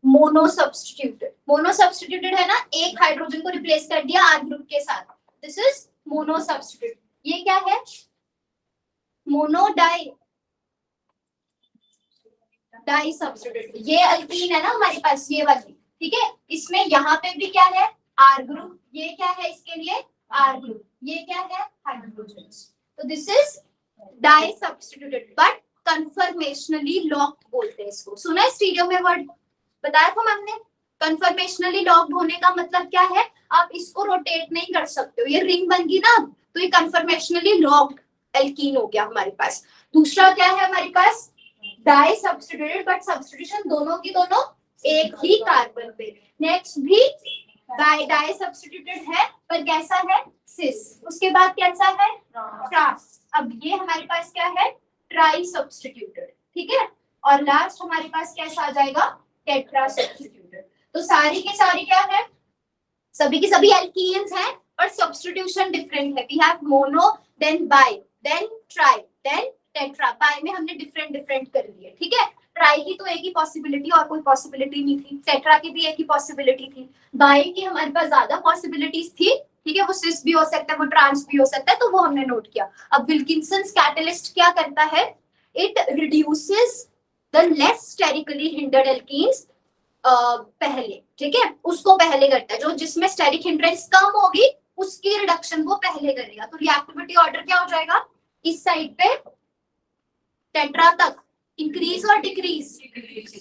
मोनो सब्स्टिट्यूटेड है ना, एक हाइड्रोजन को रिप्लेस कर दिया आर ग्रुप के साथ, दिस इज मोनो सब्स्टिट्यूट। ये क्या है, मोनो डाई सब्स्टिट्यूट। ये एल्कीन है ना हमारे पास, ये वाली, ठीक है। इसमें यहाँ पे भी क्या है, आर ग्रुप, ये क्या है इसके लिए, आर ग्रुप, ये क्या है, हाइड्रोजन। तो this is die substituted but conformationally locked बोलते हैं इसको। सुना है स्टीरियो में वर्ड, बताया था मैंने। कन्फर्मेशनली लॉक्ड होने का मतलब क्या है, आप इसको रोटेट नहीं कर सकते हो, ये रिंग बन गई ना, तो ये कन्फर्मेशनली लॉक्ड एल्कीन हो गया हमारे पास। दूसरा क्या है हमारे पास, डाई सब्स्टिट्यूटेड बट सब्स्टिट्यूशन दोनों की दोनों एक ही कार्बन पे। नेक्स्ट भी डाई सब्स्टिट्यूटेड है पर कैसा है, सिस। उसके बाद कैसा है, ट्रांस। अब ये हमारे पास क्या है, ट्राई सब्स्टिट्यूटेड, ठीक है। और लास्ट हमारे पास कैसा आ जाएगा, टेट्रा सब्स्टिट्यूटेड। तो सारी की सारी क्या है, सभी की सभी एल्कीन्स हैं पर सब्स्टिट्यूशन डिफरेंट है। We have mono, then bi, then tri, then tetra. Bi में हमने डिफरेंट डिफरेंट कर लिए, ठीक है। ट्राई की तो एक ही पॉसिबिलिटी, और कोई पॉसिबिलिटी नहीं थी। टेट्रा की भी एक ही पॉसिबिलिटी थी। बाई की हमारे पास ज्यादा पॉसिबिलिटीज थी, ठीक है। वो सिस भी हो सकता है, वो ट्रांस भी हो सकता है, तो वो हमने नोट किया। अब विल्किंसंस कैटलिस्ट क्या करता है, it reduces the less sterically hindered alkenes पहले, ठीक है, उसको पहले करता है। जो जिसमें स्टेरिक हिंड्रेंस कम होगी उसकी रिडक्शन वो पहले करेगा। तो रिएक्टिविटी ऑर्डर क्या हो जाएगा, इस साइड पे टेट्रा तक इंक्रीज और डिक्रीज,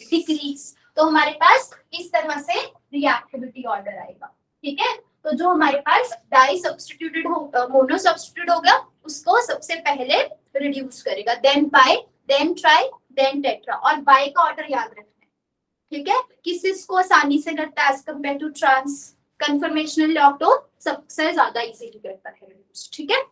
डिक्रीज। तो हमारे पास इस तरह से रिएक्टिविटी ऑर्डर आएगा, ठीक है। तो जो हमारे पास डाई सब्स्टिट्यूटेड हो, मोनो सब्स्टिट्यूट होगा, उसको सबसे पहले रिड्यूस करेगा, then bi, then tri, then tetra. और बाई का ऑर्डर याद रखना है, ठीक है, कि सिस को आसानी से करता है as compare to trans. Conformational lock तो सबसे ज्यादा इजीली करता है रिड्यूस, ठीक है।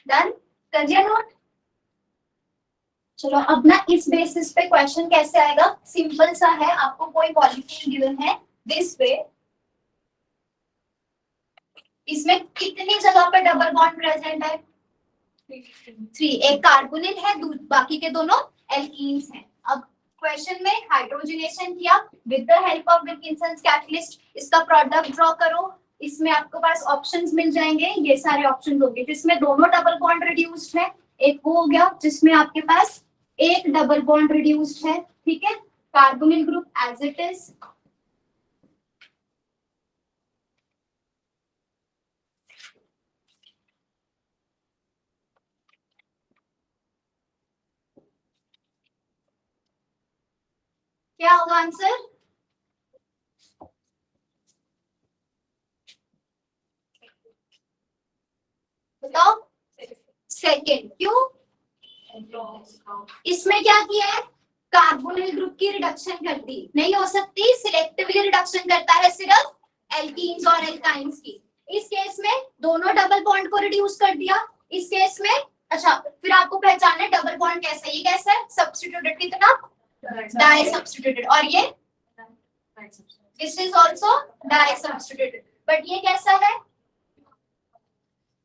डन कर दिया नोट। चलो अब ना इस बेसिस पे क्वेश्चन कैसे आएगा, सिंपल सा है। आपको कोई मॉलिक्यूल गिवन है दिस वे, इसमें कितनी जगह पर डबल बॉन्ड प्रेजेंट है, 3। एक कार्बोनिल है, बाकी के दोनों एल्कीन्स हैं। अब क्वेश्चन में हाइड्रोजनेशन किया with the help of Wilkinson's catalyst, इसका प्रोडक्ट ड्रॉ करो। इसमें आपके पास ऑप्शंस मिल जाएंगे, ये सारे ऑप्शंस होंगे जिसमें दोनों डबल बॉन्ड रिड्यूस्ड है। एक वो हो गया जिसमें आपके पास एक डबल बॉन्ड रिड्यूस्ड है, ठीक है, carbonyl group as it is. क्या होगा आंसर, बताओ, सेकेंड। क्यों, इसमें क्या किया है, कार्बोनिल ग्रुप की रिडक्शन कर दी, नहीं हो सकती, सिलेक्टिवली रिडक्शन करता है सिर्फ एल्कीन्स और एल्काइंस की। इस केस में दोनों डबल बॉन्ड को रिड्यूस कर दिया, इस केस में। अच्छा फिर आपको पहचानना है डबल बॉन्ड कैसा है, ये कैसा है, सब्स्टिट्यूटेड कितना, डाई सब्स्टिट्यूटेड। और ये this is also di substituted, but ये कैसा है,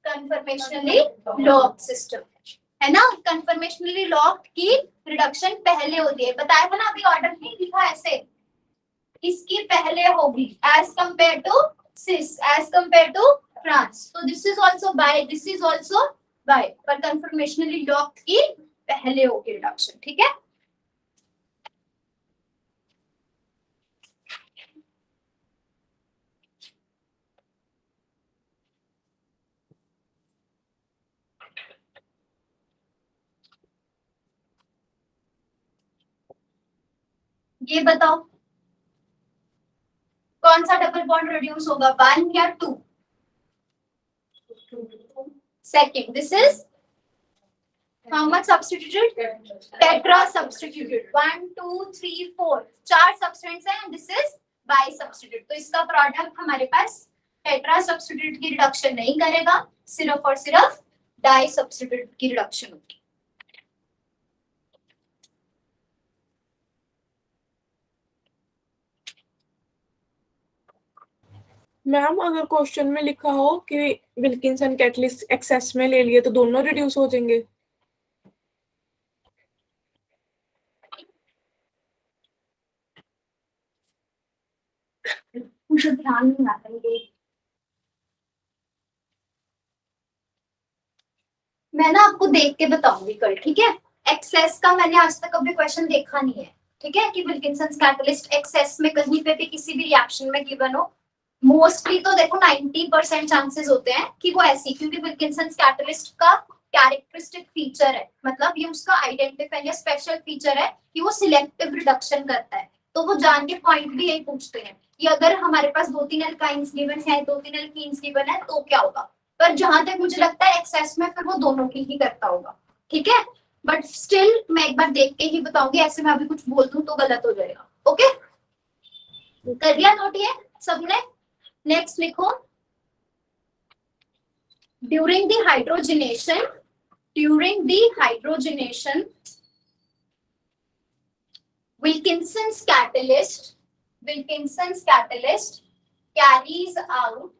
कन्फर्मेशनली लॉक्ड सिस्टम है ना। कन्फर्मेशनली लॉक्ड की रिडक्शन पहले होती है, बताया था ना, अभी ऑर्डर नहीं लिखा ऐसे। इसकी पहले होगी as compare to cis, as compare to trans. तो this is also by, this is also by, पर कंफर्मेशनली डॉक्ट की पहले होगी रिडक्शन। ठीक है, ये बताओ कौन सा डबल बॉन्ड रिड्यूस होगा, 1 या 2? Second, this is how much substituted? Tetra substituted, 1 2 3 4, 4 substituents है and this is bi substitute। तो इसका प्रोडक्ट हमारे पास टेट्रा सब्स्टिट्यूट की रिडक्शन नहीं करेगा, सिर्फ और सिर्फ डाई सब्स्टिट्यूट की रिडक्शन होगी। मैम अगर क्वेश्चन में लिखा हो कि विल्किंसन कैटलिस्ट एक्सेस में ले लिए तो दोनों रिड्यूस हो जाएंगे? मुझे ध्यान नहीं आता ये, मैं ना आपको देख के बताऊंगी कल। ठीक है, एक्सेस का मैंने आज तक कभी क्वेश्चन देखा नहीं है। ठीक है, कि विल्किंसन कैटलिस्ट एक्सेस में कहीं पे भी किसी भी रिएक्शन में गिवन हो, मोस्टली तो देखो 90% चांसेस होते हैं कि वो ऐसी, क्योंकि विल्किंसन कैटलिस्ट का कैरेक्टरिस्टिक फीचर है, मतलब ये उसका आइडेंटिफाई या स्पेशल फीचर है कि वो सिलेक्टिव रिडक्शन करता है। तो वो जान के पॉइंट भी यही पूछते हैं कि अगर हमारे पास 2-3 एल्काइंस गिवन है, 2-3 एल्कीन्स गिवन है तो क्या होगा। पर जहां तक मुझे लगता है एक्सेस में फिर वो दोनों की ही करता होगा। ठीक है, बट स्टिल मैं एक बार देख के ही बताऊंगी, ऐसे मैं अभी कुछ बोल दूं तो गलत हो जाएगा। ओके, कर लिया नोट ये सबने? नेक्स्ट लिखो, during the hydrogenation, during the hydrogenation, Wilkinson's catalyst carries out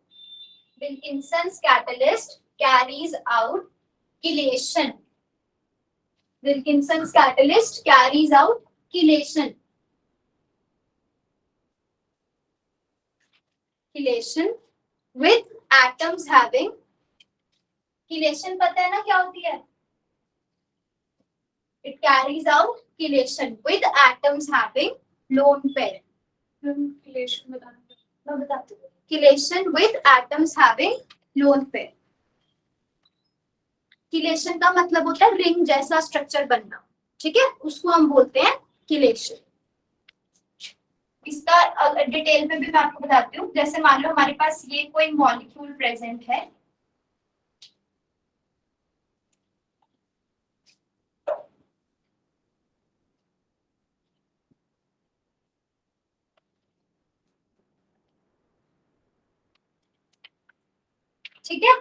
chelation. Wilkinson's catalyst carries out chelation. Chelation with atoms having, chelation पता है ना क्या होती है? It carries out chelation with atoms having lone pair. Chelation बताती हूँ। Chelation with atoms having lone pair. Chelation का मतलब होता है रिंग जैसा स्ट्रक्चर बनना। ठीक है, उसको हम बोलते हैं chelation। इसका डिटेल में भी मैं आपको बताती हूँ। जैसे मान लो हमारे पास ये कोई मॉलिक्यूल प्रेजेंट है, ठीक है।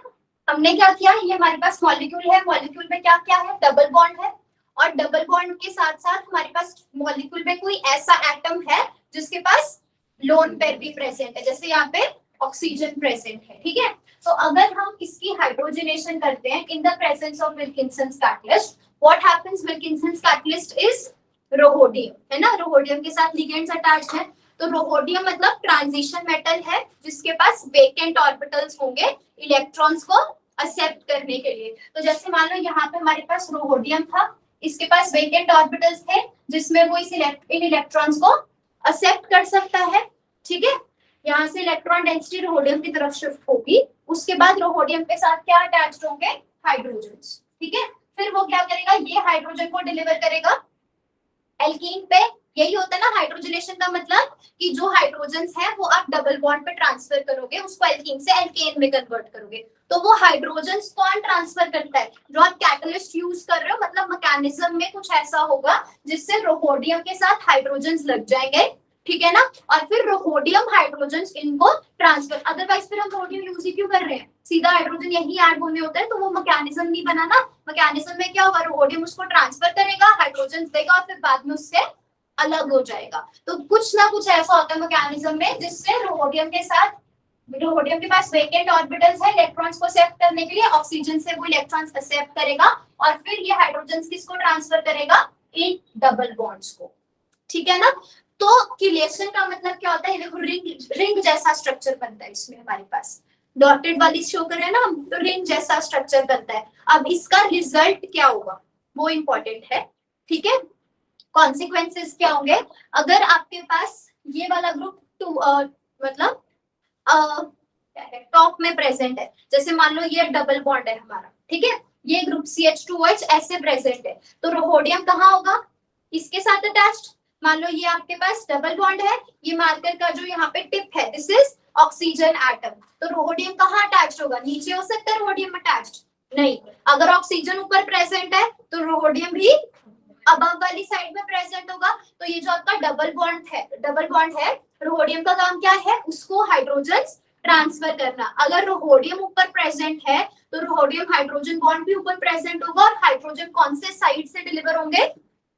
हमने क्या किया, ये हमारे पास मॉलिक्यूल है, मॉलिक्यूल में क्या क्या है, डबल बॉन्ड है, और डबल बॉन्ड के साथ साथ हमारे पास मॉलिक्यूल में कोई ऐसा एटम है जिसके पास लोन पेयर भी प्रेजेंट है, जैसे यहाँ पे ऑक्सीजन प्रेजेंट है। ठीक है, तो अगर हम इसकी हाइड्रोजनेशन करते हैं in the presence of Wilkinson's catalyst, what happens, Wilkinson's catalyst is rhodium, है ना, रोहोडियम के साथ लिगेंड्स अटैच्ड है। तो रोहोडियम मतलब ट्रांजिशन मेटल है जिसके पास वेकेंट ऑर्बिटल्स होंगे इलेक्ट्रॉन्स को एक्सेप्ट करने के लिए। तो जैसे मान लो यहाँ पे हमारे पास रोहोडियम था, इसके पास वेकेंट ऑर्बिटल्स थे जिसमें वो इन इलेक्ट्रॉन्स को एक्सेप्ट कर सकता है। ठीक है, यहाँ से इलेक्ट्रॉन डेंसिटी रोहोडियम की तरफ शिफ्ट होगी, उसके बाद रोहोडियम के साथ क्या अटैच्ड होंगे, हाइड्रोजन्स। ठीक है, फिर वो क्या करेगा, ये हाइड्रोजन को डिलीवर करेगा एल्कीन पे। यही होता है ना हाइड्रोजनेशन का मतलब, कि जो हाइड्रोजन्स है वो आप डबल बॉन्ड पे ट्रांसफर करोगे, उसको एल्कीन से एल्केन में कन्वर्ट करोगे। तो वो हाइड्रोजन्स कौन ट्रांसफर करता है, जो आप कैटलिस्ट यूज कर रहे हो, मतलब मैकेनिज्म में कुछ ऐसा होगा जिससे रोहोडियम के साथ हाइड्रोजन्स लग जाएंगे। ठीक है ना, और फिर रोहोडियम हाइड्रोजन्स इनको ट्रांसफर, अदरवाइज फिर हम रोहोडियम यूज ही क्यों कर रहे हैं, सीधा हाइड्रोजन यही ऐड होने होता है, तो वो मैकेनिज्म नहीं बना ना। मैकेनिज्म में क्या होगा, रोहोडियम उसको ट्रांसफर करेगा, हाइड्रोजन्स देगा और फिर बाद में उससे अलग हो जाएगा। तो कुछ ना कुछ ऐसा होता है मैकेनिज्म में जिससे रोहोडियम के साथ, रोहोडियम के पास वेकेंट ऑर्बिटल्स है इलेक्ट्रॉन्स को एक्सेप्ट करने के लिए, ऑक्सीजन से वो इलेक्ट्रॉन्स एक्सेप्ट करेगा और फिर ये हाइड्रोजन्स किसको ट्रांसफर करेगा, इन डबल बॉन्ड्स को। ठीक है ना, तो किलेशन का मतलब क्या होता है, देखो रिंग जैसा स्ट्रक्चर बनता है इसमें हमारे पास, डॉटेड वाली शो कर रहे हैं ना हम, तो रिंग जैसा स्ट्रक्चर बनता है। अब इसका रिजल्ट क्या होगा वो इंपॉर्टेंट है, ठीक है। कॉन्सिक्वेंसेस क्या होंगे अगर आपके पास ये वाला ग्रुप मतलब टॉप में प्रेजेंट है, जैसे मान लो ये डबल बॉन्ड है हमारा, ठीक है, ये ग्रुप CH2OH ऐसे प्रेजेंट है, तो रोहोडियम कहाँ होगा, इसके साथ अटैच्ड। मान लो ये आपके पास डबल बॉन्ड है, ये मार्कर का जो यहाँ पे टिप है दिस इज ऑक्सीजन एटम, तो रोहोडियम कहाँ अटैच्ड होगा, नीचे हो सकता है रोहोडियम अटैच्ड, नहीं। अगर ऑक्सीजन ऊपर प्रेजेंट है तो रोहोडियम भी अबव वाली साइड में प्रेजेंट होगा। तो ये जो आपका डबल बॉन्ड है, रोहोडियम का काम क्या है, उसको हाइड्रोजन ट्रांसफर करना। अगर रोहोडियम ऊपर प्रेजेंट है तो रोहोडियम हाइड्रोजन बॉन्ड भी ऊपर प्रेजेंट होगा, और हाइड्रोजन कौन से साइड से डिलीवर होंगे,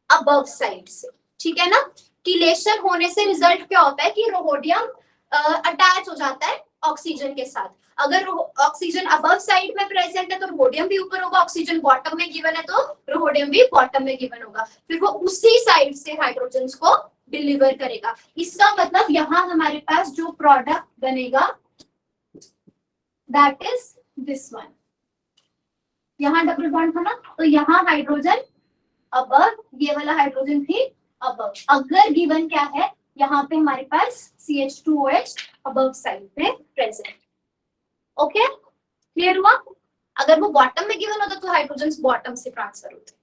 अबव साइड से, ठीक है ना। किलेशन होने से रिजल्ट क्या होता है कि रोहोडियम अटैच हो जाता है ऑक्सीजन के साथ। अगर ऑक्सीजन अबव साइड में प्रेजेंट है तो रोहोडियम भी ऊपर होगा, ऑक्सीजन बॉटम में गिवन है तो रोहोडियम भी बॉटम में गिवन होगा, फिर वो उसी साइड से हाइड्रोजन को डिलीवर करेगा। इसका मतलब यहाँ हमारे पास जो प्रोडक्ट बनेगा दैट इज दिस वन। यहाँ डबल बॉन्ड था ना, तो यहाँ हाइड्रोजन अबव, ये वाला हाइड्रोजन भी अबव। अगर गिवन क्या है, यहाँ पे हमारे पास CH2OH अबव साइड पे प्रेजेंट। ओके, क्लियर हुआ। अगर वो बॉटम में गिवन होता तो हाइड्रोजन बॉटम से ट्रांसफर होते।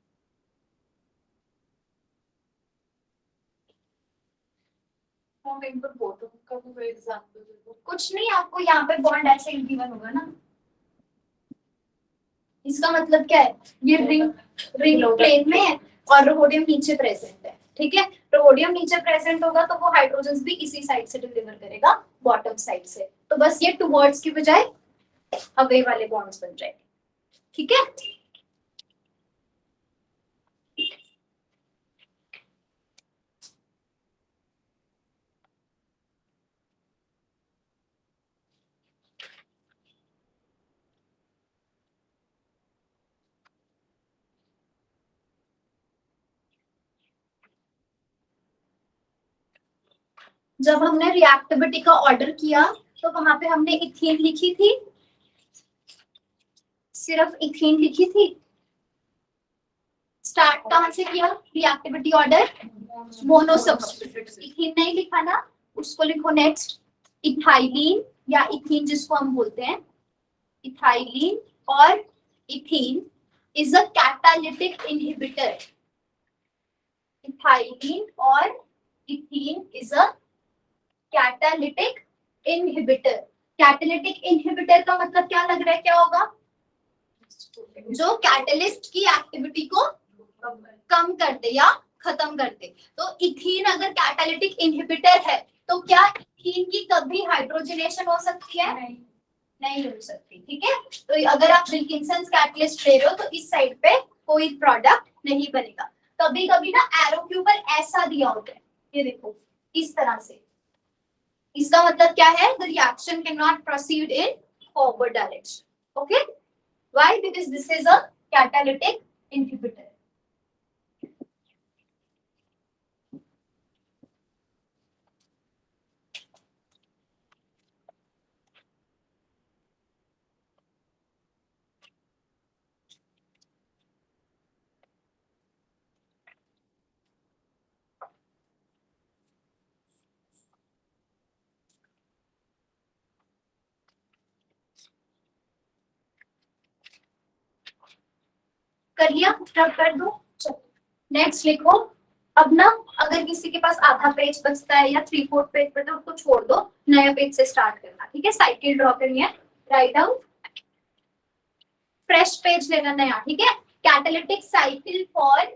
कुछ नहीं, आपको यहाँ पे बॉन्ड ऐसे ही गिवन होगा ना, इसका मतलब क्या है, ये रिंग प्लेन में है और रोहोडियम नीचे प्रेजेंट है, ठीक है। रोहोडियम नीचे प्रेजेंट होगा तो वो हाइड्रोजन भी इसी साइड से डिलीवर करेगा, बॉटम साइड से। तो बस ये टुवर्ड्स की बजाय अवे वाले बॉन्ड्स बन जाएंगे, ठीक है। जब हमने रिएक्टिविटी का ऑर्डर किया तो वहां पे हमने इथीन लिखी थी, सिर्फ इथीन लिखी थी। स्टार्ट कहां से किया reactivity order, mono substitute, ethene नहीं लिखा ना, उसको लिखो नेक्स्ट इथाइलिन या इथीन जिसको हम बोलते हैं, इथाइलिन और ethene is a catalytic inhibitor. Ethylene और ethene is a catalytic inhibitor. Catalytic inhibitor का मतलब क्या लग रहा है, क्या होगा, जो कैटलिस्ट की एक्टिविटी को कम कर दे या खत्म कर दे। तो इथीन अगर कैटालिटिक इनहिबिटर है तो क्या इथीन की कभी हाइड्रोजनेशन हो सकती है, नहीं हो सकती, ठीक है। तो अगर आप विल्किंसंस कैटलिस्ट ले रहे हो तो इस साइड पे कोई प्रोडक्ट नहीं बनेगा। कभी कभी ना एरो के ऊपर ऐसा दिया होता है, ये देखो इस तरह से, इसका मतलब क्या है, the reaction cannot proceed in forward direction. Okay, why? Because this is a catalytic inhibitor. कर लिया, रब कर दो, नेक्स्ट लिखो। अब ना अगर किसी के पास आधा पेज बचता है या 3/4 पेज बचता है उसको छोड़ दो, नया पेज से स्टार्ट करना, ठीक है। साइकिल ड्रॉ करनी है, राइट डाउन, फ्रेश पेज लेना नया, ठीक है। Catalytic cycle for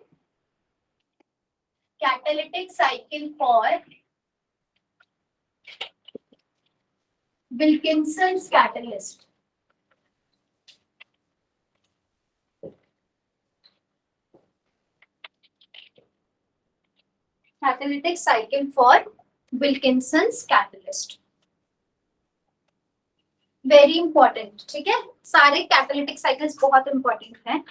Wilkinson's catalyst. Catalytic cycle for Wilkinson's catalyst. Very important, ठीक है। सारे कैटालिटिक साइकिल्स बहुत इंपॉर्टेंट हैं।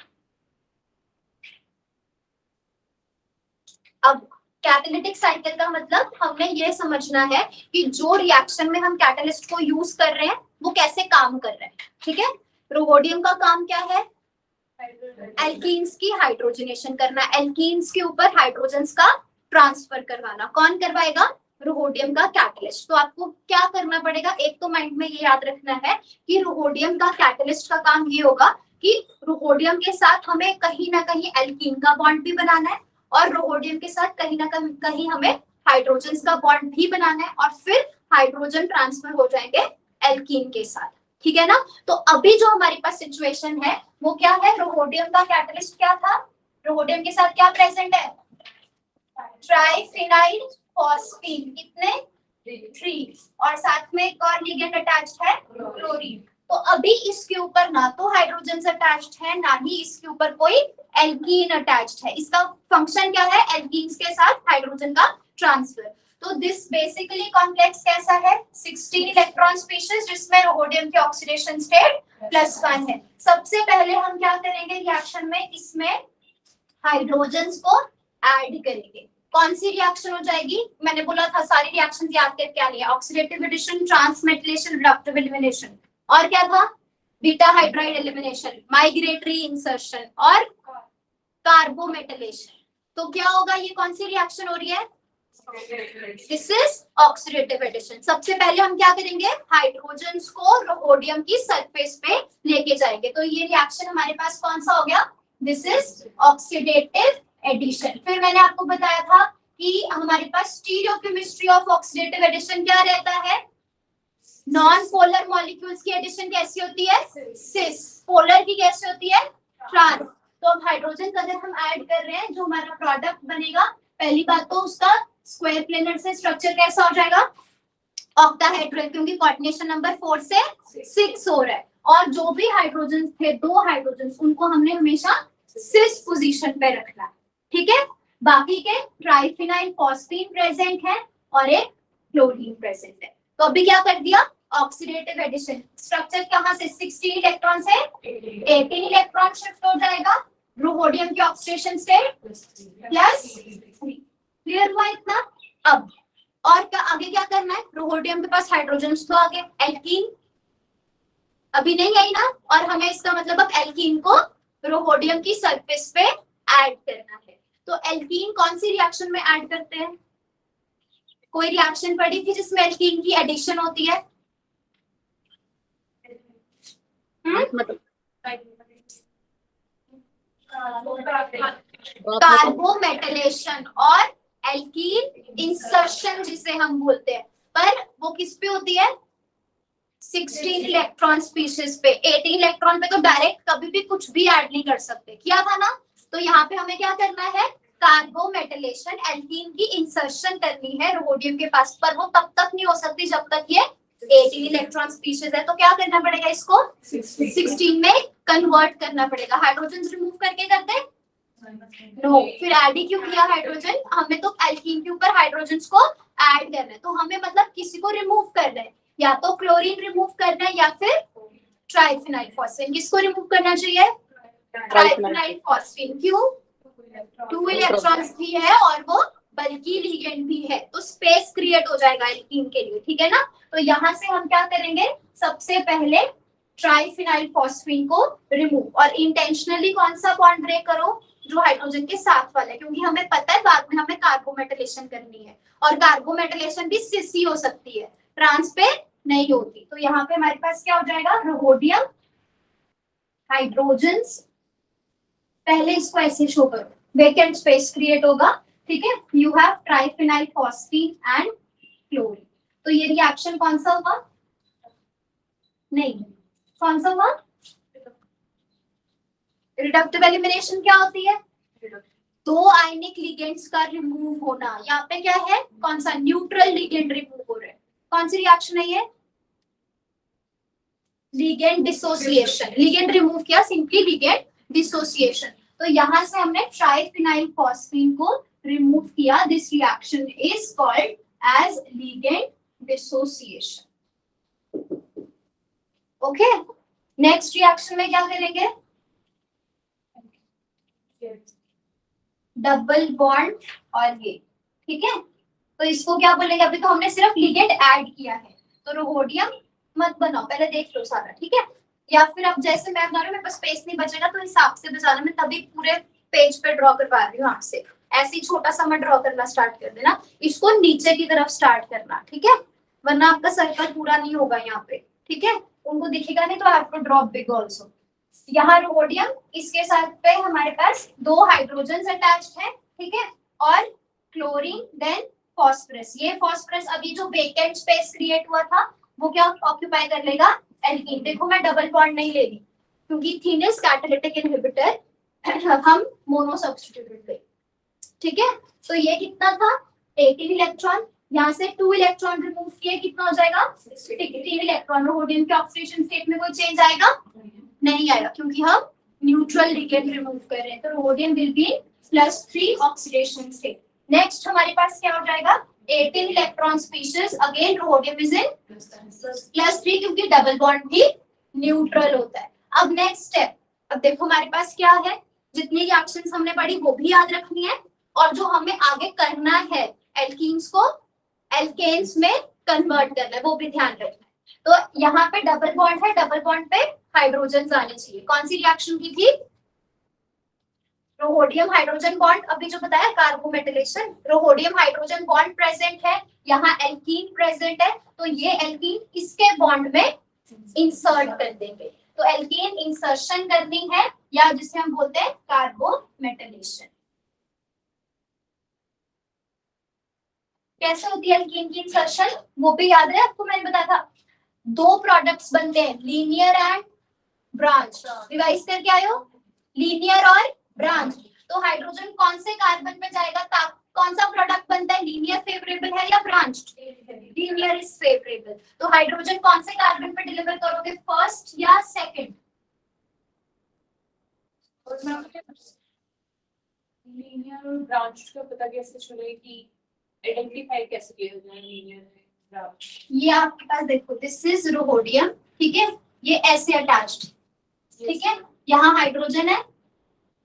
अब कैटालिटिक साइकिल का मतलब हमें ये समझना है कि जो रिएक्शन में हम कैटलिस्ट को यूज कर रहे हैं वो कैसे काम कर रहे हैं, ठीक है। रोहोडियम का काम क्या है, एल्कीन्स की हाइड्रोजनेशन करना, एल्कीन्स के ऊपर हाइड्रोजन्स का ट्रांसफर करवाना। कौन करवाएगा, रोहोडियम का कैटलिस्ट। तो आपको क्या करना पड़ेगा, एक तो माइंड में ये याद रखना है कि रोहोडियम का कैटलिस्ट का काम ये होगा कि रोहोडियम के साथ हमें कहीं ना कहीं एल्कीन का बॉन्ड भी बनाना है और रोहोडियम के साथ कहीं ना कहीं हमें हाइड्रोजन्स का बॉन्ड भी बनाना है और फिर हाइड्रोजन ट्रांसफर हो जाएंगे एल्कीन के साथ, ठीक है ना। तो अभी जो हमारे पास सिचुएशन है वो क्या है, रोहोडियम का कैटलिस्ट क्या था, रोहोडियम के साथ क्या प्रेजेंट है, ट्राइफिनाइल फॉस्फीन, कितने 3, और साथ में एक और लिगेंड अटैच्ड है क्लोरीन। तो अभी इसके ऊपर ना तो हाइड्रोजन अटैच्ड है ना ही इसके ऊपर कोई एल्कीन अटैच्ड है। इसका फंक्शन क्या है, एल्कीन्स के साथ हाइड्रोजन का ट्रांसफर। तो दिस बेसिकली कॉम्प्लेक्स कैसा है, 16 इलेक्ट्रॉन स्पीशीज जिसमें रोहोडियम की ऑक्सीडेशन स्टेट +1 है। सबसे पहले हम क्या करेंगे रिएक्शन में, इसमें हाइड्रोजन्स को ऐड करेंगे। कौन सी रिएक्शन हो जाएगी, मैंने बोला था सारी रिएक्शंस याद करके आनी है, ऑक्सीडेटिव एडिशन, ट्रांसमेथिलेशन, रिडक्टिव एलिमिनेशन, और क्या था, beta hydride elimination, migratory insertion और कार्बोमेटाइलेशन। तो क्या होगा, ये कौन सी रिएक्शन हो रही है, दिस इज ऑक्सीडेटिव एडिशन। सबसे पहले हम क्या करेंगे, हाइड्रोजन्स को रोहोडियम की सरफेस पे लेके जाएंगे। तो ये रिएक्शन हमारे पास कौन सा हो गया, दिस इज ऑक्सीडेटिव एडिशन। फिर मैंने आपको बताया था कि हमारे पास स्टीरियोकेमिस्ट्री ऑफ ऑक्सीडेटिव एडिशन क्या रहता है, नॉन पोलर मॉलिक्यूल्स की एडिशन कैसी होती है, सिस, पोलर की कैसे होती है, ट्रांस। तो अब हाइड्रोजन अगर हम ऐड कर रहे हैं, जो हमारा प्रोडक्ट बनेगा, पहली बात तो उसका स्क्वायर प्लेनर से स्ट्रक्चर कैसा हो जाएगा, ऑक्टाहेड्रल, क्योंकि कोऑर्डिनेशन नंबर 4 से 6 हो रहा है। और जो भी हाइड्रोजन थे, 2 हाइड्रोजन, उनको हमने हमेशा सिस पोजीशन पे रखना है, ठीक है। बाकी के ट्राइफिनाइल फॉस्फीन प्रेजेंट है और एक क्लोरीन प्रेजेंट है। तो अभी क्या कर दिया, ऑक्सीडेटिव एडिशन, स्ट्रक्चर कहां से, 16 इलेक्ट्रॉन से 18 इलेक्ट्रॉन शिफ्ट हो जाएगा, रोहोडियम की ऑक्सीडेशन स्टेट +3। क्लियर हुआ इतना। अब और क्या आगे क्या करना है, रोहोडियम के पास हाइड्रोजन तो आगे, एल्कीन अभी नहीं आई ना, और हमें इसका मतलब अब एल्कीन को रोहोडियम की सरफेस पे ऐड करना है। तो एल्कीन कौन सी रिएक्शन में ऐड करते हैं, कोई रिएक्शन पढ़ी थी जिसमें एल्कीन की एडिशन होती है, कार्बोमेटाइलेशन और एल्कीन इंसर्शन जिसे हम बोलते हैं, पर वो किस पे होती है, 16 इलेक्ट्रॉन स्पीशीज पे। 18 इलेक्ट्रॉन पे तो डायरेक्ट कभी भी कुछ भी ऐड नहीं कर सकते, किया था ना। तो यहाँ पे हमें क्या करना है, कार्बोमेटाइलेशन, एल्कीन की इंसर्शन करनी है रोहोडियम के पास, पर वो तब तक नहीं हो सकती जब तक ये 18 इलेक्ट्रॉन स्पीशीज है। तो क्या करना पड़ेगा, इसको 16 में कन्वर्ट करना पड़ेगा। हाइड्रोजन रिमूव करके करते हैं, नो, फिर ऐड ही क्यों किया हाइड्रोजन, हमें तो एल्कीन के ऊपर हाइड्रोजन्स को ऐड करना है। तो हमें मतलब किसी को रिमूव करना है, या तो क्लोरीन रिमूव करना है या फिर ट्राइफिनाइल फॉस्फीन। किसको रिमूव करना चाहिए, ट्राइफिनाइल फॉस्फीन। क्यों, 2 इलेक्ट्रॉन्स भी है और वो बल्कि लिगेंड भी है, तो स्पेस क्रिएट हो जाएगा एल्कीन के लिए, ठीक है ना। तो यहाँ से हम क्या करेंगे, सबसे पहले ट्राइफिनाइल फॉस्फीन को रिमूव, और इंटेंशनली कौन सा बॉन्ड ब्रेक करो, जो हाइड्रोजन के साथ वाला है, क्योंकि हमें पता है बाद में हमें कार्बोमेटाइलेशन करनी है, और कार्बोमेटाइलेशन भी सिस ही हो सकती है, ट्रांस पे नहीं होती। तो यहाँ पे हमारे पास क्या हो जाएगा, रोहोडियम हाइड्रोजन्स, पहले इसको ऐसे शो करो, वेकेंट स्पेस क्रिएट होगा, ठीक है। You have triphenyl phosphine and chlorine. तो ये रिएक्शन कौन सा होगा, नहीं कौन सा हुआ, रिडक्टिव एलिमिनेशन क्या होती है, 2 आयनिक लिगेंड्स का रिमूव होना। यहाँ पे क्या है, कौन सा, न्यूट्रल लिगेंड रिमूव हो रहा है। कौन सी रिएक्शन है ये, लिगेंड डिसोसिएशन, लिगेंड रिमूव किया, सिंपली लिगेंड डिसोसिएशन। तो यहाँ से हमने ट्राइफिनाइल फॉस्फीन को रिमूव किया, this reaction is called as ligand dissociation. Okay, next reaction में क्या करेंगे, डबल बॉन्ड और ये ठीक है, तो इसको क्या बोलेंगे, अभी तो हमने सिर्फ लिगेंड ऐड किया है, तो रोहोडियम मत बनाओ, पहले देख लो सारा, ठीक है। या फिर अब जैसे मैं बना रही हूँ, मेरे पास स्पेस नहीं बचेगा तो हिसाब से बचाना, मैं तभी पूरे पेज पे ड्रॉ करवा रही हूँ आपसे, ऐसे ही छोटा सा मैं ड्रॉ करना स्टार्ट कर देना, इसको नीचे की तरफ स्टार्ट करना, ठीक है, वरना आपका सर्कल पूरा नहीं होगा यहाँ पे, ठीक है, उनको दिखेगा नहीं, तो आपको ड्रॉप बिग ऑल्सो। यहाँ रोहोडियम, इसके साथ पे हमारे पास 2 हाइड्रोजन अटैच्ड है, ठीक है, और क्लोरीन देन फॉस्फोरस, ये फॉस्फोरस अभी जो वेकेंट स्पेस क्रिएट हुआ था वो क्या ऑक्यूपाई कर लेगा, एल्कीन। देखो मैं डबल बॉन्ड नहीं ले रही क्योंकि थीन इज कैटालिटिक इनहिबिटर, हम मोनो सब्स्टिट्यूट ले, ठीक है। तो ये कितना था 18 इलेक्ट्रॉन, यहाँ से 2 इलेक्ट्रॉन रिमूव किए, कितना हो जाएगा 16 इलेक्ट्रॉन। रोहोडियम के ऑक्सीडेशन स्टेट में कोई चेंज आएगा नहीं आएगा क्योंकि हम न्यूट्रल लिगेंड रिमूव कर रहे हैं, तो rhodium will be +3 oxidation state. Next हमारे पास क्या हो जाएगा 18 electron species, again rhodium is in +3 क्योंकि डबल बॉन्ड भी न्यूट्रल होता है। अब नेक्स्ट स्टेप, अब देखो हमारे पास क्या है, जितनी रिएक्शंस हमने पढ़ी वो भी याद रखनी है, और जो हमें आगे करना है एल्कीन्स को एल्केन्स में कन्वर्ट करना है वो भी ध्यान रखना है। तो यहाँ पे डबल बॉन्ड है, डबल बॉन्ड पे हाइड्रोजन आने चाहिए। कौन सी रिएक्शन की थी, रोहोडियम हाइड्रोजन बॉन्ड, अभी जो बताया कार्बोमेटाइलेशन, रोहोडियम हाइड्रोजन बॉन्ड प्रेजेंट है, यहाँ एल्कीन प्रेजेंट है, तो ये एल्कीन इसके बॉन्ड में इंसर्ट कर देंगे, तो एल्कीन इंसर्शन करनी है, या जिसे हम बोलते हैं कार्बोमेटाइलेशन। कैसे होती है एल्कीन की इंसर्शन, वो भी याद है आपको, मैंने बताया था 2 प्रोडक्ट्स बनते हैं, लीनियर एंड ब्रांच, रिवाइज करके आयो, लीनियर और ब्रांच। तो हाइड्रोजन कौन से कार्बन में जाएगा, कौन सा प्रोडक्ट बनता है, लीनियर फेवरेबल है या ब्रांच, लीनियर इज फेवरेबल, तो हाइड्रोजन कौन से कार्बन पे डिलीवर करोगे, फर्स्ट या सेकंड, लीनियर और ब्रांच का पता कैसे चले कि आइडेंटिफाई कैसे किया जाए लीनियर ब्रांच। ये आपके पास देखो दिस इज रोहोडियम, ठीक है, ये ऐसे अटैच्ड, ठीक है, यहाँ हाइड्रोजन है,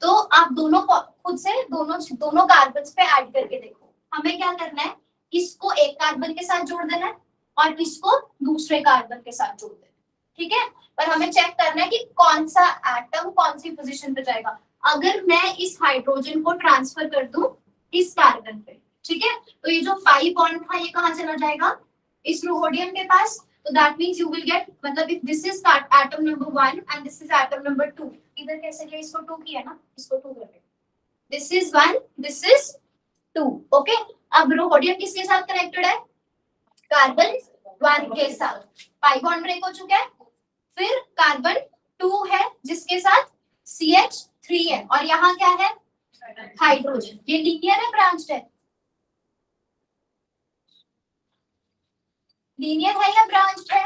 तो आप दोनों खुद से दोनों कार्बन्स पे ऐड करके देखो, हमें क्या करना है, इसको एक कार्बन के साथ जोड़ देना है और इसको दूसरे कार्बन के साथ जोड़ देना, ठीक है, पर हमें चेक करना है कि कौन सा एटम कौन सी पोजीशन पे जाएगा। अगर मैं इस हाइड्रोजन को ट्रांसफर कर दूं इस कार्बन पे, ठीक है, तो ये जो पाई बॉन्ड था ये कहाँ चला जाएगा, इस रोहोडियम के पास, तो that means you will get, मतलब if this is atom number 1 and this is atom number 2, इधर कैसे किया, इसको 2 किया ना, इसको 2 कर दे, this is 1 this is 2, okay. अब रोहोडियम किसके साथ कनेक्टेड है, कार्बन 1 के साथ, पाई बॉन्ड ब्रेक हो चुका है, फिर कार्बन 2 है जिसके साथ CH3 है, और यहाँ क्या है हाइड्रोजन, ये लीनियर है ब्रांच्ड है, लीनियर है या ब्रांच्ड है,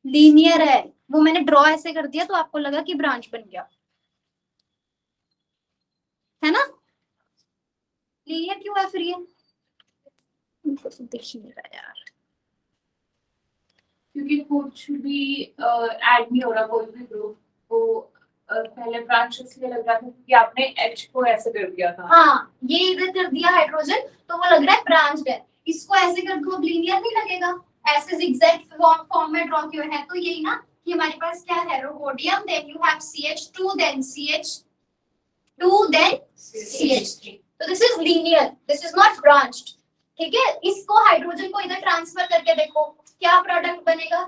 लीनियर है, वो मैंने ड्रॉ ऐसे कर दिया तो आपको लगा कि ब्रांच बन गया, है ना, लीनियर क्यों है फिर ये, दिख ही नहीं रहा यार, क्योंकि कुछ भी ऐड नहीं हो रहा, कोई भी ग्रुप को पहले ब्रांच इसलिए लग रहा था क्योंकि आपने H को ऐसे कर दिया था। हाँ, ये इधर कर दिया हाइड्रोजन तो वो लग रहा है ब्रांच्ड है, इसको ऐसे कर दो अब लीनियर नहीं लगेगा, ऐसे zigzag फॉर्म में ड्रॉ किया है, तो यही ना कि हमारे पास क्या है, rhodium, then you have CH2 then CH2 then CH3, तो this is linear, this is not branched, ठीक है। इसको हाइड्रोजन को इधर ट्रांसफर करके देखो क्या प्रोडक्ट बनेगा,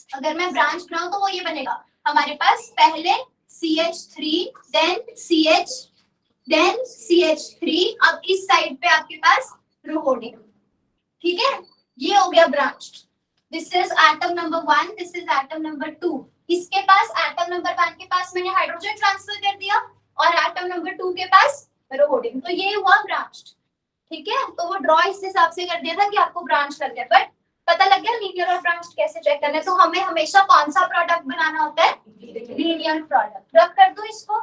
अगर मैं ब्रांच बनाऊं तो वो ये बनेगा, हमारे पास पहले CH3 then CH then CH3, अब इस साइड पे आपके पास रोहोडियम, ठीक है, ये हो गया branched, this is atom number 1 this is atom number 2, इसके पास एटम नंबर 1 के पास मैंने हाइड्रोजन ट्रांसफर कर दिया और एटम नंबर 2 के पास रोहोडियम, तो ये हुआ ब्रांच्ड, ठीक है। तो वो ड्रॉ इस हिसाब से कर दिया था कि आपको ब्रांच लग गया, बट पता लग गया लीनियर और ब्रांच कैसे चेक करना है, तो हमें हमेशा कौन सा प्रोडक्ट बनाना होता है, लीनियर प्रोडक्ट, रब कर दो इसको,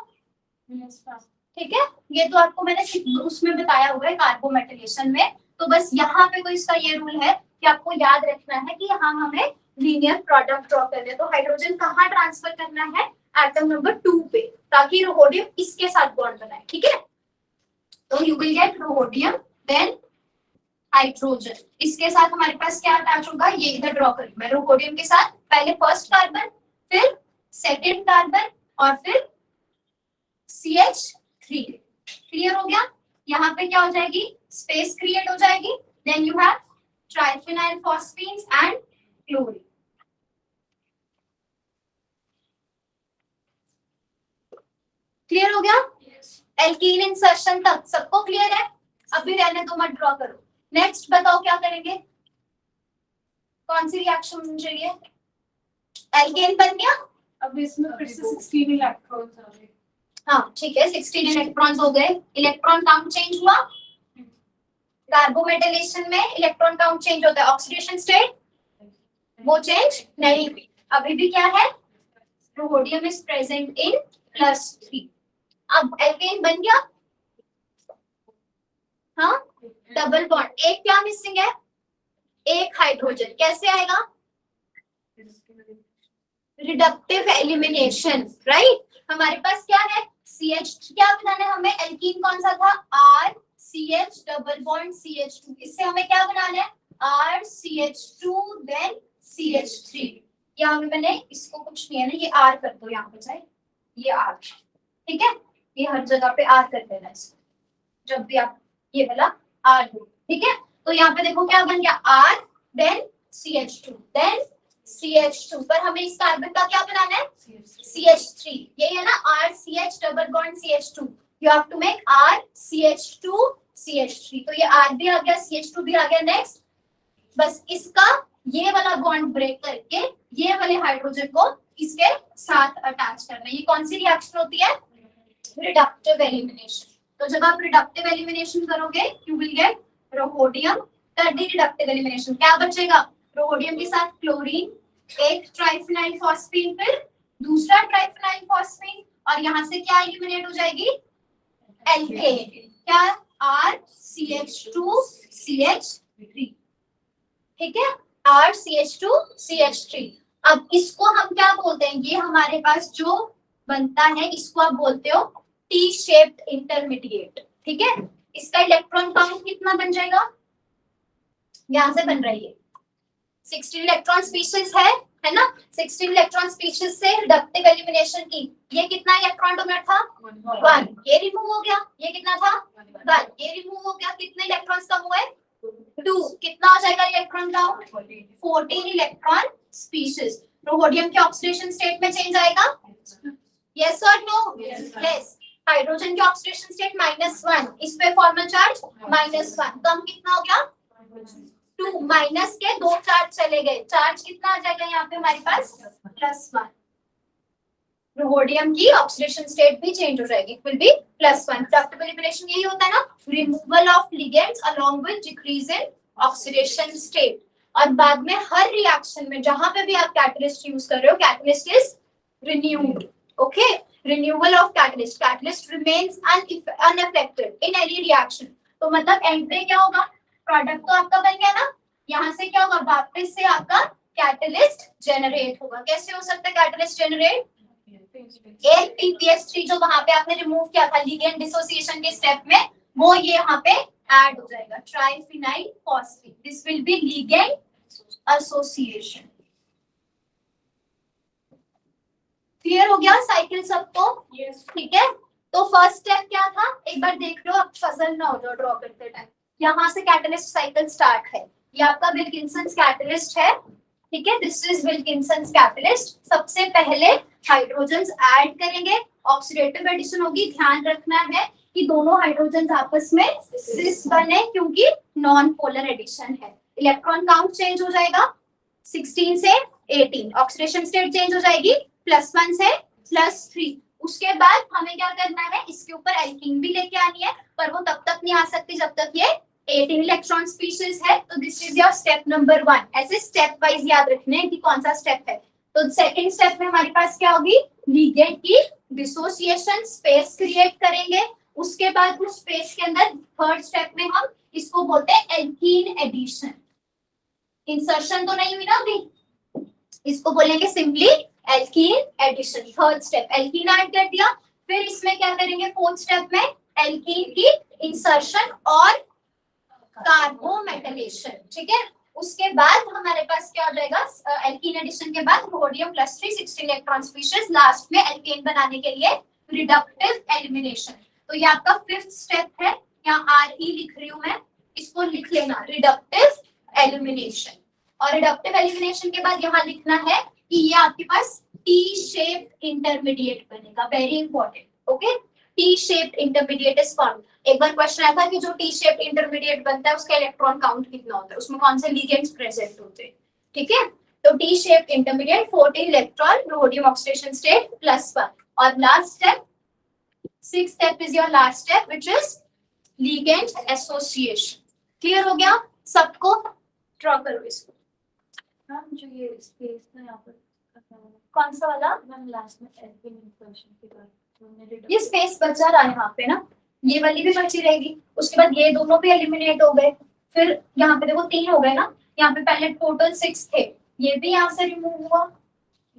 ठीक है, ये तो आपको मैंने उसमें बताया हुआ है कार्बोमेटाइलेशन में, तो बस यहाँ पे कोई इसका ये रूल है कि आपको याद रखना है कि यहाँ हमें लीनियर प्रोडक्ट ड्रॉ करना है, तो हाइड्रोजन कहाँ ट्रांसफर करना है, एटम नंबर 2 पे, ताकि रोहोडियम इसके साथ बॉन्ड बनाए, ठीक है। तो you will get rhodium then hydrogen, इसके साथ हमारे पास क्या अटैच होगा, ये इधर ड्रॉ करूं मैं, रोहोडियम के साथ पहले फर्स्ट कार्बन, फिर सेकंड कार्बन और फिर CH3। क्लियर हो गया। यहाँ पे क्या हो जाएगी, स्पेस क्रिएट हो जाएगी, then you have triphenyl phosphines and chlorine. Clear हो गया। एल्कीन इंसर्शन तक सबको क्लियर है, अभी रहने दो, मत ड्रॉ करो। नेक्स्ट बताओ क्या करेंगे, कौन सी रिएक्शन चाहिए। एल्केन बन गया, अब इसमें फिर से 16 इलेक्ट्रॉन्स आ गए। हाँ ठीक है, 16 इलेक्ट्रॉन्स हो गए, इलेक्ट्रॉन काउंट चेंज हुआ। कार्बोमेटाइलेशन में इलेक्ट्रॉन काउंट चेंज होता है, ऑक्सीडेशन स्टेट वो चेंज नहीं हुई। अभी भी क्या है, रोहोडियम इज प्रेजेंट इन +3। अब एल्केन बन गया, हाँ डबल बॉन्ड, एक क्या मिसिंग है, एक हाइड्रोजन। कैसे आएगा, रिडक्टिव एलिमिनेशन, राइट। हमारे पास क्या है, CH, क्या बनाना है हमें, एल्कीन कौन सा था, RCH डबल बॉन्ड CH2, इससे हमें क्या बनाना है, RCH2 देन CH3। यहाँ पे मैंने इसको कुछ नहीं है ना, ये R कर दो यहाँ पे, चाहे ये R, ठीक है, ये हर जगह पे R कर देना इसको, जब भी आप ये वाला R दो, ठीक है। तो यहाँ पे देखो क्या बन गया, R then CH2 then CH2, पर हमें इस कार्बन का क्या बनाना है, CH3, यही है ना, RCH double bond CH2, you have to make RCH2 CH3। तो ये R भी आ गया, CH2 भी आ गया। नेक्स्ट बस इसका ये वाला बॉन्ड ब्रेक करके ये वाले हाइड्रोजन को इसके साथ अटैच करना है। ये कौन सी रिएक्शन होती है, रिडक्टिव एलिमिनेशन। तो जब आप रिडक्टिव एलिमिनेशन करोगे यू विल गेट रोहोडियम, कर दी रिडक्टिव एलिमिनेशन, क्या बचेगा, रोहोडियम के साथ क्लोरीन, एक ट्राइफिनाइल फॉस्फीन, फिर दूसरा ट्राइफिनाइल फॉस्फीन, और यहाँ से क्या एलिमिनेट हो जाएगी, एल्केन, क्या RCH2 CH3, ठीक है, RCH2 CH3। अब इसको हम क्या बोलते हैं, ये हमारे पास जो बनता है इसको आप बोलते हो टी शेप्ड इंटरमीडिएट, ठीक है। इसका इलेक्ट्रॉन काउंट कितना बन जाएगा, यहां से बन रही है 16 इलेक्ट्रॉन स्पीशीज है ना, 16 इलेक्ट्रॉन स्पीशीज से रिडक्टिव एलिमिनेशन की, ये कितना इलेक्ट्रॉन डोनर था, 1, ये रिमूव हो गया, ये कितना था 1, ये रिमूव हो गया, कितने इलेक्ट्रॉन्स कम हुए 2, कितना हो जाएगा इलेक्ट्रॉन काउंट 14 इलेक्ट्रॉन स्पीशीज। रोहोडियम के ऑक्सीडेशन स्टेट में चेंज आएगा, यस और नो, यस। हाइड्रोजन के ऑक्सीडेशन स्टेट -1, इस पे फॉर्मल चार्ज -1, कम कितना हो गया 2, माइनस के 2 चार्ज चले गए, चार्ज कितना आ जाएगा यहाँ पे हमारे पास +1। रोहोडियम की ऑक्सीडेशन स्टेट भी चेंज हो जाएगी, it will be +1। Reductive elimination यही होता है ना, removal of ligands along with decrease in oxidation state. और बाद में हर रिएक्शन में जहां पे भी आप कैटलिस्ट यूज कर रहे हो, catalyst is renewed, okay, renewal of catalyst, catalyst remains unaffected in any reaction. तो मतलब एंड पे क्या होगा, प्रोडक्ट तो आपका बन गया ना, यहाँ से क्या होगा, वापस से आपका कैटलिस्ट जनरेट होगा। कैसे हो सकता है कैटलिस्ट जनरेट, AlPPH3 जो वहां पे आपने रिमूव किया था लिगेंड डिसोसिएशन के स्टेप में, वो ये यहाँ पे ऐड हो जाएगा, triphenyl phosphate, this will be ligand association. Clear हो गया साइकिल सबको, ठीक है। तो फर्स्ट स्टेप क्या था, एक बार देख लो, अब फजल ना हो जाओ ड्रॉ करते टाइम। यहाँ से कैटलिस्ट साइकिल स्टार्ट है, ये आपका विल्किंसंस कैटलिस्ट है, ठीक है, दिस इज विल्किंसंस कैटलिस्ट। सबसे पहले हाइड्रोजन्स ऐड करेंगे, ऑक्सीडेटिव एडिशन होगी, ध्यान रखना है कि दोनों हाइड्रोजन्स आपस में सिस बने, क्योंकि नॉन पोलर एडिशन है। इलेक्ट्रॉन काउंट चेंज हो जाएगा 16 से 18, ऑक्सीडेशन स्टेट चेंज हो जाएगी +1 से +3। उसके बाद हमें क्या करना है, इसके ऊपर एल्कीन भी लेके आनी है, पर वो तब तक नहीं आ सकती जब तक ये 18 इलेक्ट्रॉन स्पीशीज है। तो this is your step number 1, ऐसे स्टेप वाइज याद रखने हैं कि कौन सा स्टेप है। तो सेकंड स्टेप में हमारे पास क्या होगी, लिगेंड की डिसोसिएशन, स्पेस क्रिएट करेंगे। उसके बाद उस स्पेस के अंदर थर्ड स्टेप में हम इसको बोलते हैं एल्कीन एडिशन। इंसर्शन तो नहीं हुई ना अभी, इसको बोलेंगे simply alkene addition, third step alkene add कर दिया। फिर इसमें क्या करेंगे, फोर्थ स्टेप में एल्कीन की इंसर्शन और कार्बोमेटाइलेशन, ठीक है। उसके बाद हमारे पास क्या हो जाएगा, एल्कीन एडिशन के बाद rhodium plus 3 16 electron species, last में एल्केन बनाने के लिए रिडक्टिव एलिमिनेशन। तो ये आपका फिफ्थ स्टेप है, यहाँ आर ई लिख रही हूं मैं, इसको लिख लेना, रिडक्टिव एलिमिनेशन। और रिडक्टिव एलिमिनेशन के बाद यहाँ लिखना है कि ये आपके पास टी शेप इंटरमीडिएट बनेगा, very important, okay. T shape intermediate is form. एक बार क्वेश्चन आया था कि जो टी शेप इंटरमीडिएट बनता है उसका इलेक्ट्रॉन काउंट कितना होता है, उसमें कौन से लिगेंड्स प्रेजेंट होते हैं, ठीक है। तो T shape intermediate 14 electron, rhodium oxidation state +1। और last step, sixth step is your last step which is ligand association. Clear हो गया सबको? ड्रॉ करो इसको। मैम जो ये स्पेस था यहाँ पर कौन सा वाला? मैम लास्ट में एल्केन इंसर्शन के बाद ये स्पेस बचा रहा है यहाँ पे ना, ये वाली भी बची रहेगी। उसके बाद ये दोनों भी एलिमिनेट हो गए। फिर यहाँ पे देखो 3 हो गए ना, यहाँ पे पहले टोटल 6 थे, ये भी यहाँ से रिमूव हुआ,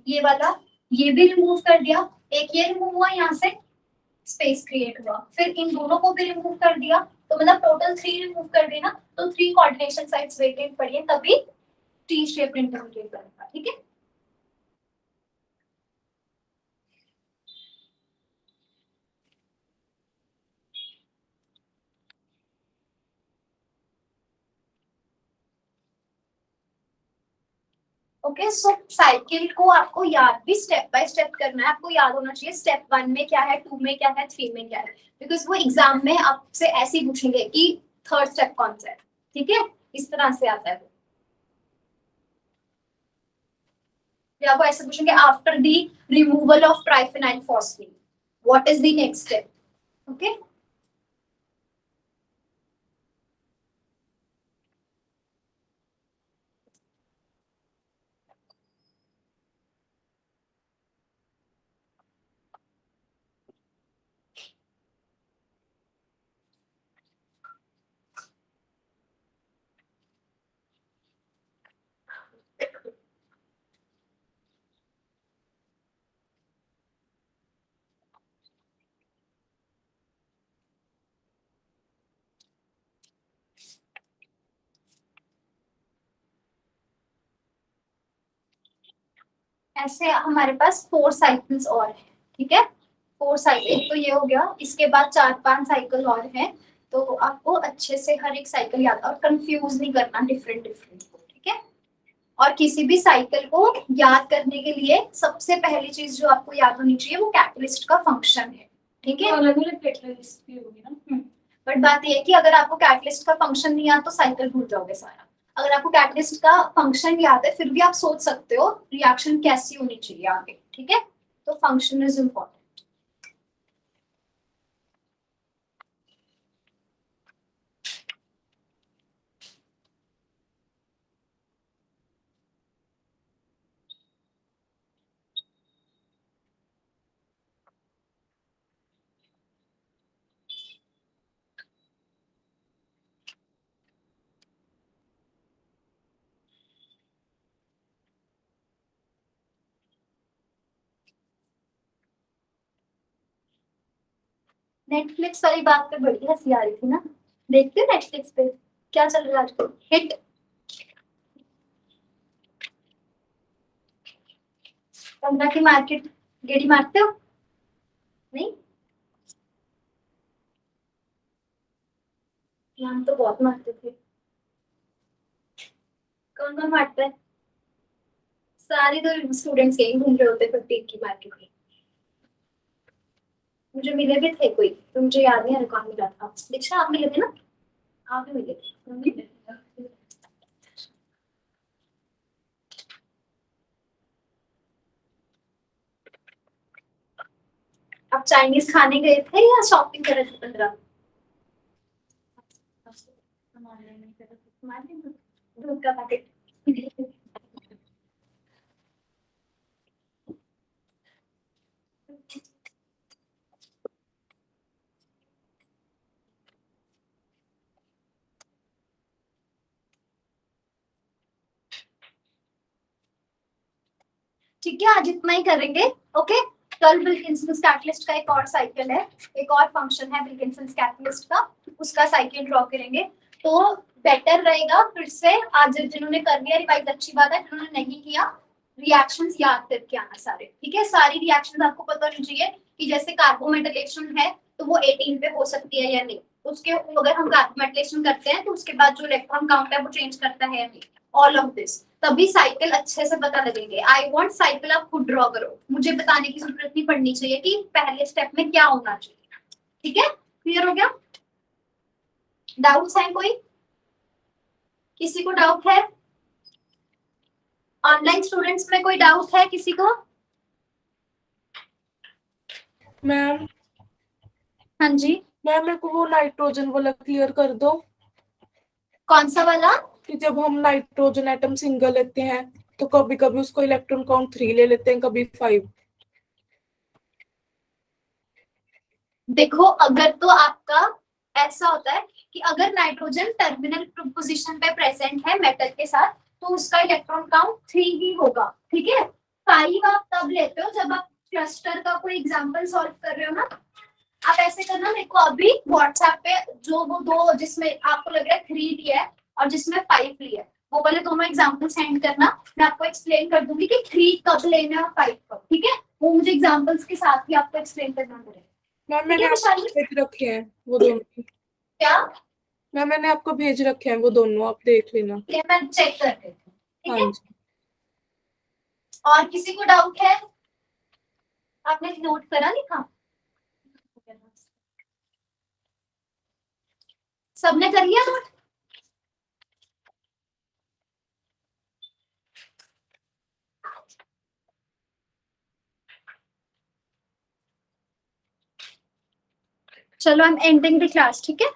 ये वाला ये भी रिमूव कर दिया, एक ये रिमूव हुआ, यहाँ से स्पेस क्रिएट हुआ, फिर इन दोनों को भी रिमूव कर दिया, तो मतलब टोटल 3 रिमूव कर देना, तो 3 कोऑर्डिनेशन साइट्स वेकेंट पड़ी है, तभी टी शेप इंटरमीडिएट बनेगा, ठीक है। ओके, सो साइकिल को आपको याद भी स्टेप बाय स्टेप करना है, आपको याद होना चाहिए स्टेप 1 में क्या है, 2 में क्या है, 3 में क्या है, बिकॉज वो एग्जाम में आपसे ऐसे ही पूछेंगे कि थर्ड स्टेप कौन सा है, ठीक है, इस तरह से आता है। या वो ऐसे पूछेंगे after the removal of triphenyl phosphate what is the next step, okay. ऐसे हमारे पास 4 साइकिल्स और हैं, ठीक है, 4 साइकिल तो ये हो गया, इसके बाद 4-5 साइकिल और हैं, तो आपको अच्छे से हर एक साइकिल याद, और कंफ्यूज नहीं करना डिफरेंट डिफरेंट, ठीक है। और किसी भी साइकिल को याद करने के लिए सबसे पहली चीज जो आपको याद होनी चाहिए वो कैटलिस्ट का फंक्शन है, ठीक है। अलग अलग कैटलिस्ट भी होगी ना। बट बात ये है कि अगर आपको कैटलिस्ट का फंक्शन नहीं याद तो साइकिल भूल जाओगे सारा। अगर आपको कैटलिस्ट का फंक्शन याद है फिर भी आप सोच सकते हो रिएक्शन कैसी होनी चाहिए आगे, ठीक है। तो फंक्शन इज इम्पोर्टेंट। नेटफ्लिक्स वाली बात पे बड़ी हंसी आ रही थी ना, देखते हो नेटफ्लिक्स पे क्या चल रहा है आजकल, हिट। पंद्रह की मार्केट गेड़ी मारते हो? नहीं, हम तो बहुत मारते थे। कौन कौन मारता है? सारे तो स्टूडेंट्स यही घूम रहे होते 50 की मार्केट में। मुझे मिले भी थे कोई, तो मुझे याद नहीं आ रहा कौन मिला था। दीक्षा आप मिले थे ना? आप भी मिले थे। आप चाइनीज खाने गए थे या शॉपिंग कर रहे थे 15? दूध का पैकेट। ठीक है, आज इतना ही करेंगे। ओके, कल विल्किंसन्स कैटलिस्ट का एक और साइकिल है, एक और फंक्शन है विल्किंसन्स कैटलिस्ट का, उसका साइकिल ड्रॉ करेंगे। तो बेटर रहेगा फिर से आज जिन्होंने कर लिया रिवाइज अच्छी बात है, जिन्होंने नहीं किया रिएक्शंस याद करके आना सारे, ठीक है। सारी रिएक्शंस आपको पता होनी चाहिए कि जैसे कार्बोमेटाइलेशन है तो वो 18 पे हो सकती है या नहीं, उसके अगर हम कार्बोमेटाइलेशन करते हैं तो उसके बाद जो इलेक्ट्रॉन काउंट है वो चेंज करता है या नहीं, ऑल ऑफ दिस, तभी साइकिल अच्छे से पता लगेंगे। आई वांट साइकिल आप खुद ड्रॉ करो, मुझे बताने की जरूरत नहीं पड़नी चाहिए कि पहले स्टेप में क्या होना चाहिए, ठीक है। क्लियर हो गया? डाउट्स हैं कोई? किसी को डाउट है? ऑनलाइन स्टूडेंट्स में कोई डाउट है किसी को? मैम हाँ जी, मैम मेरे को वो नाइट्रोजन वाला क्लियर कर दो कौन सा वाला? कि जब हम नाइट्रोजन एटम सिंगल लेते हैं तो कभी कभी उसको इलेक्ट्रॉन काउंट 3 ले लेते हैं, कभी 5। देखो अगर तो आपका ऐसा होता है कि अगर नाइट्रोजन टर्मिनल पोजीशन पे प्रेजेंट है मेटल के साथ तो उसका इलेक्ट्रॉन काउंट 3 ही होगा, ठीक है। 5 आप तब लेते हो जब आप क्लस्टर का कोई एग्जांपल सॉल्व कर रहे हो ना। आप ऐसे करना, मेरे को अभी व्हाट्सएप पे जो वो दो जिसमें आपको लग रहा है 3 लिया है और जिसमें 5 लिया है वो वाले दोनों एग्जांपल सेंड करना, मैं आपको एक्सप्लेन कर दूंगी कि 3 कब लेना है और 5 कब, ठीक है। वो मुझे एग्जांपल्स के साथ ही आपको एक्सप्लेन करना पड़ेगा। मैम मैंने आपको भेज रखे हैं वो दोनों। क्या? मैम मैंने आपको भेज रखे हैं वो दोनों, आप देख लेना। ये मैं चेक कर लेती हूँ, ठीक हाँ है। जी। और किसी को डाउट है? आपने नोट करा लिखा? सबने कर लिया नोट? चलो I am ending the class, ठीक है।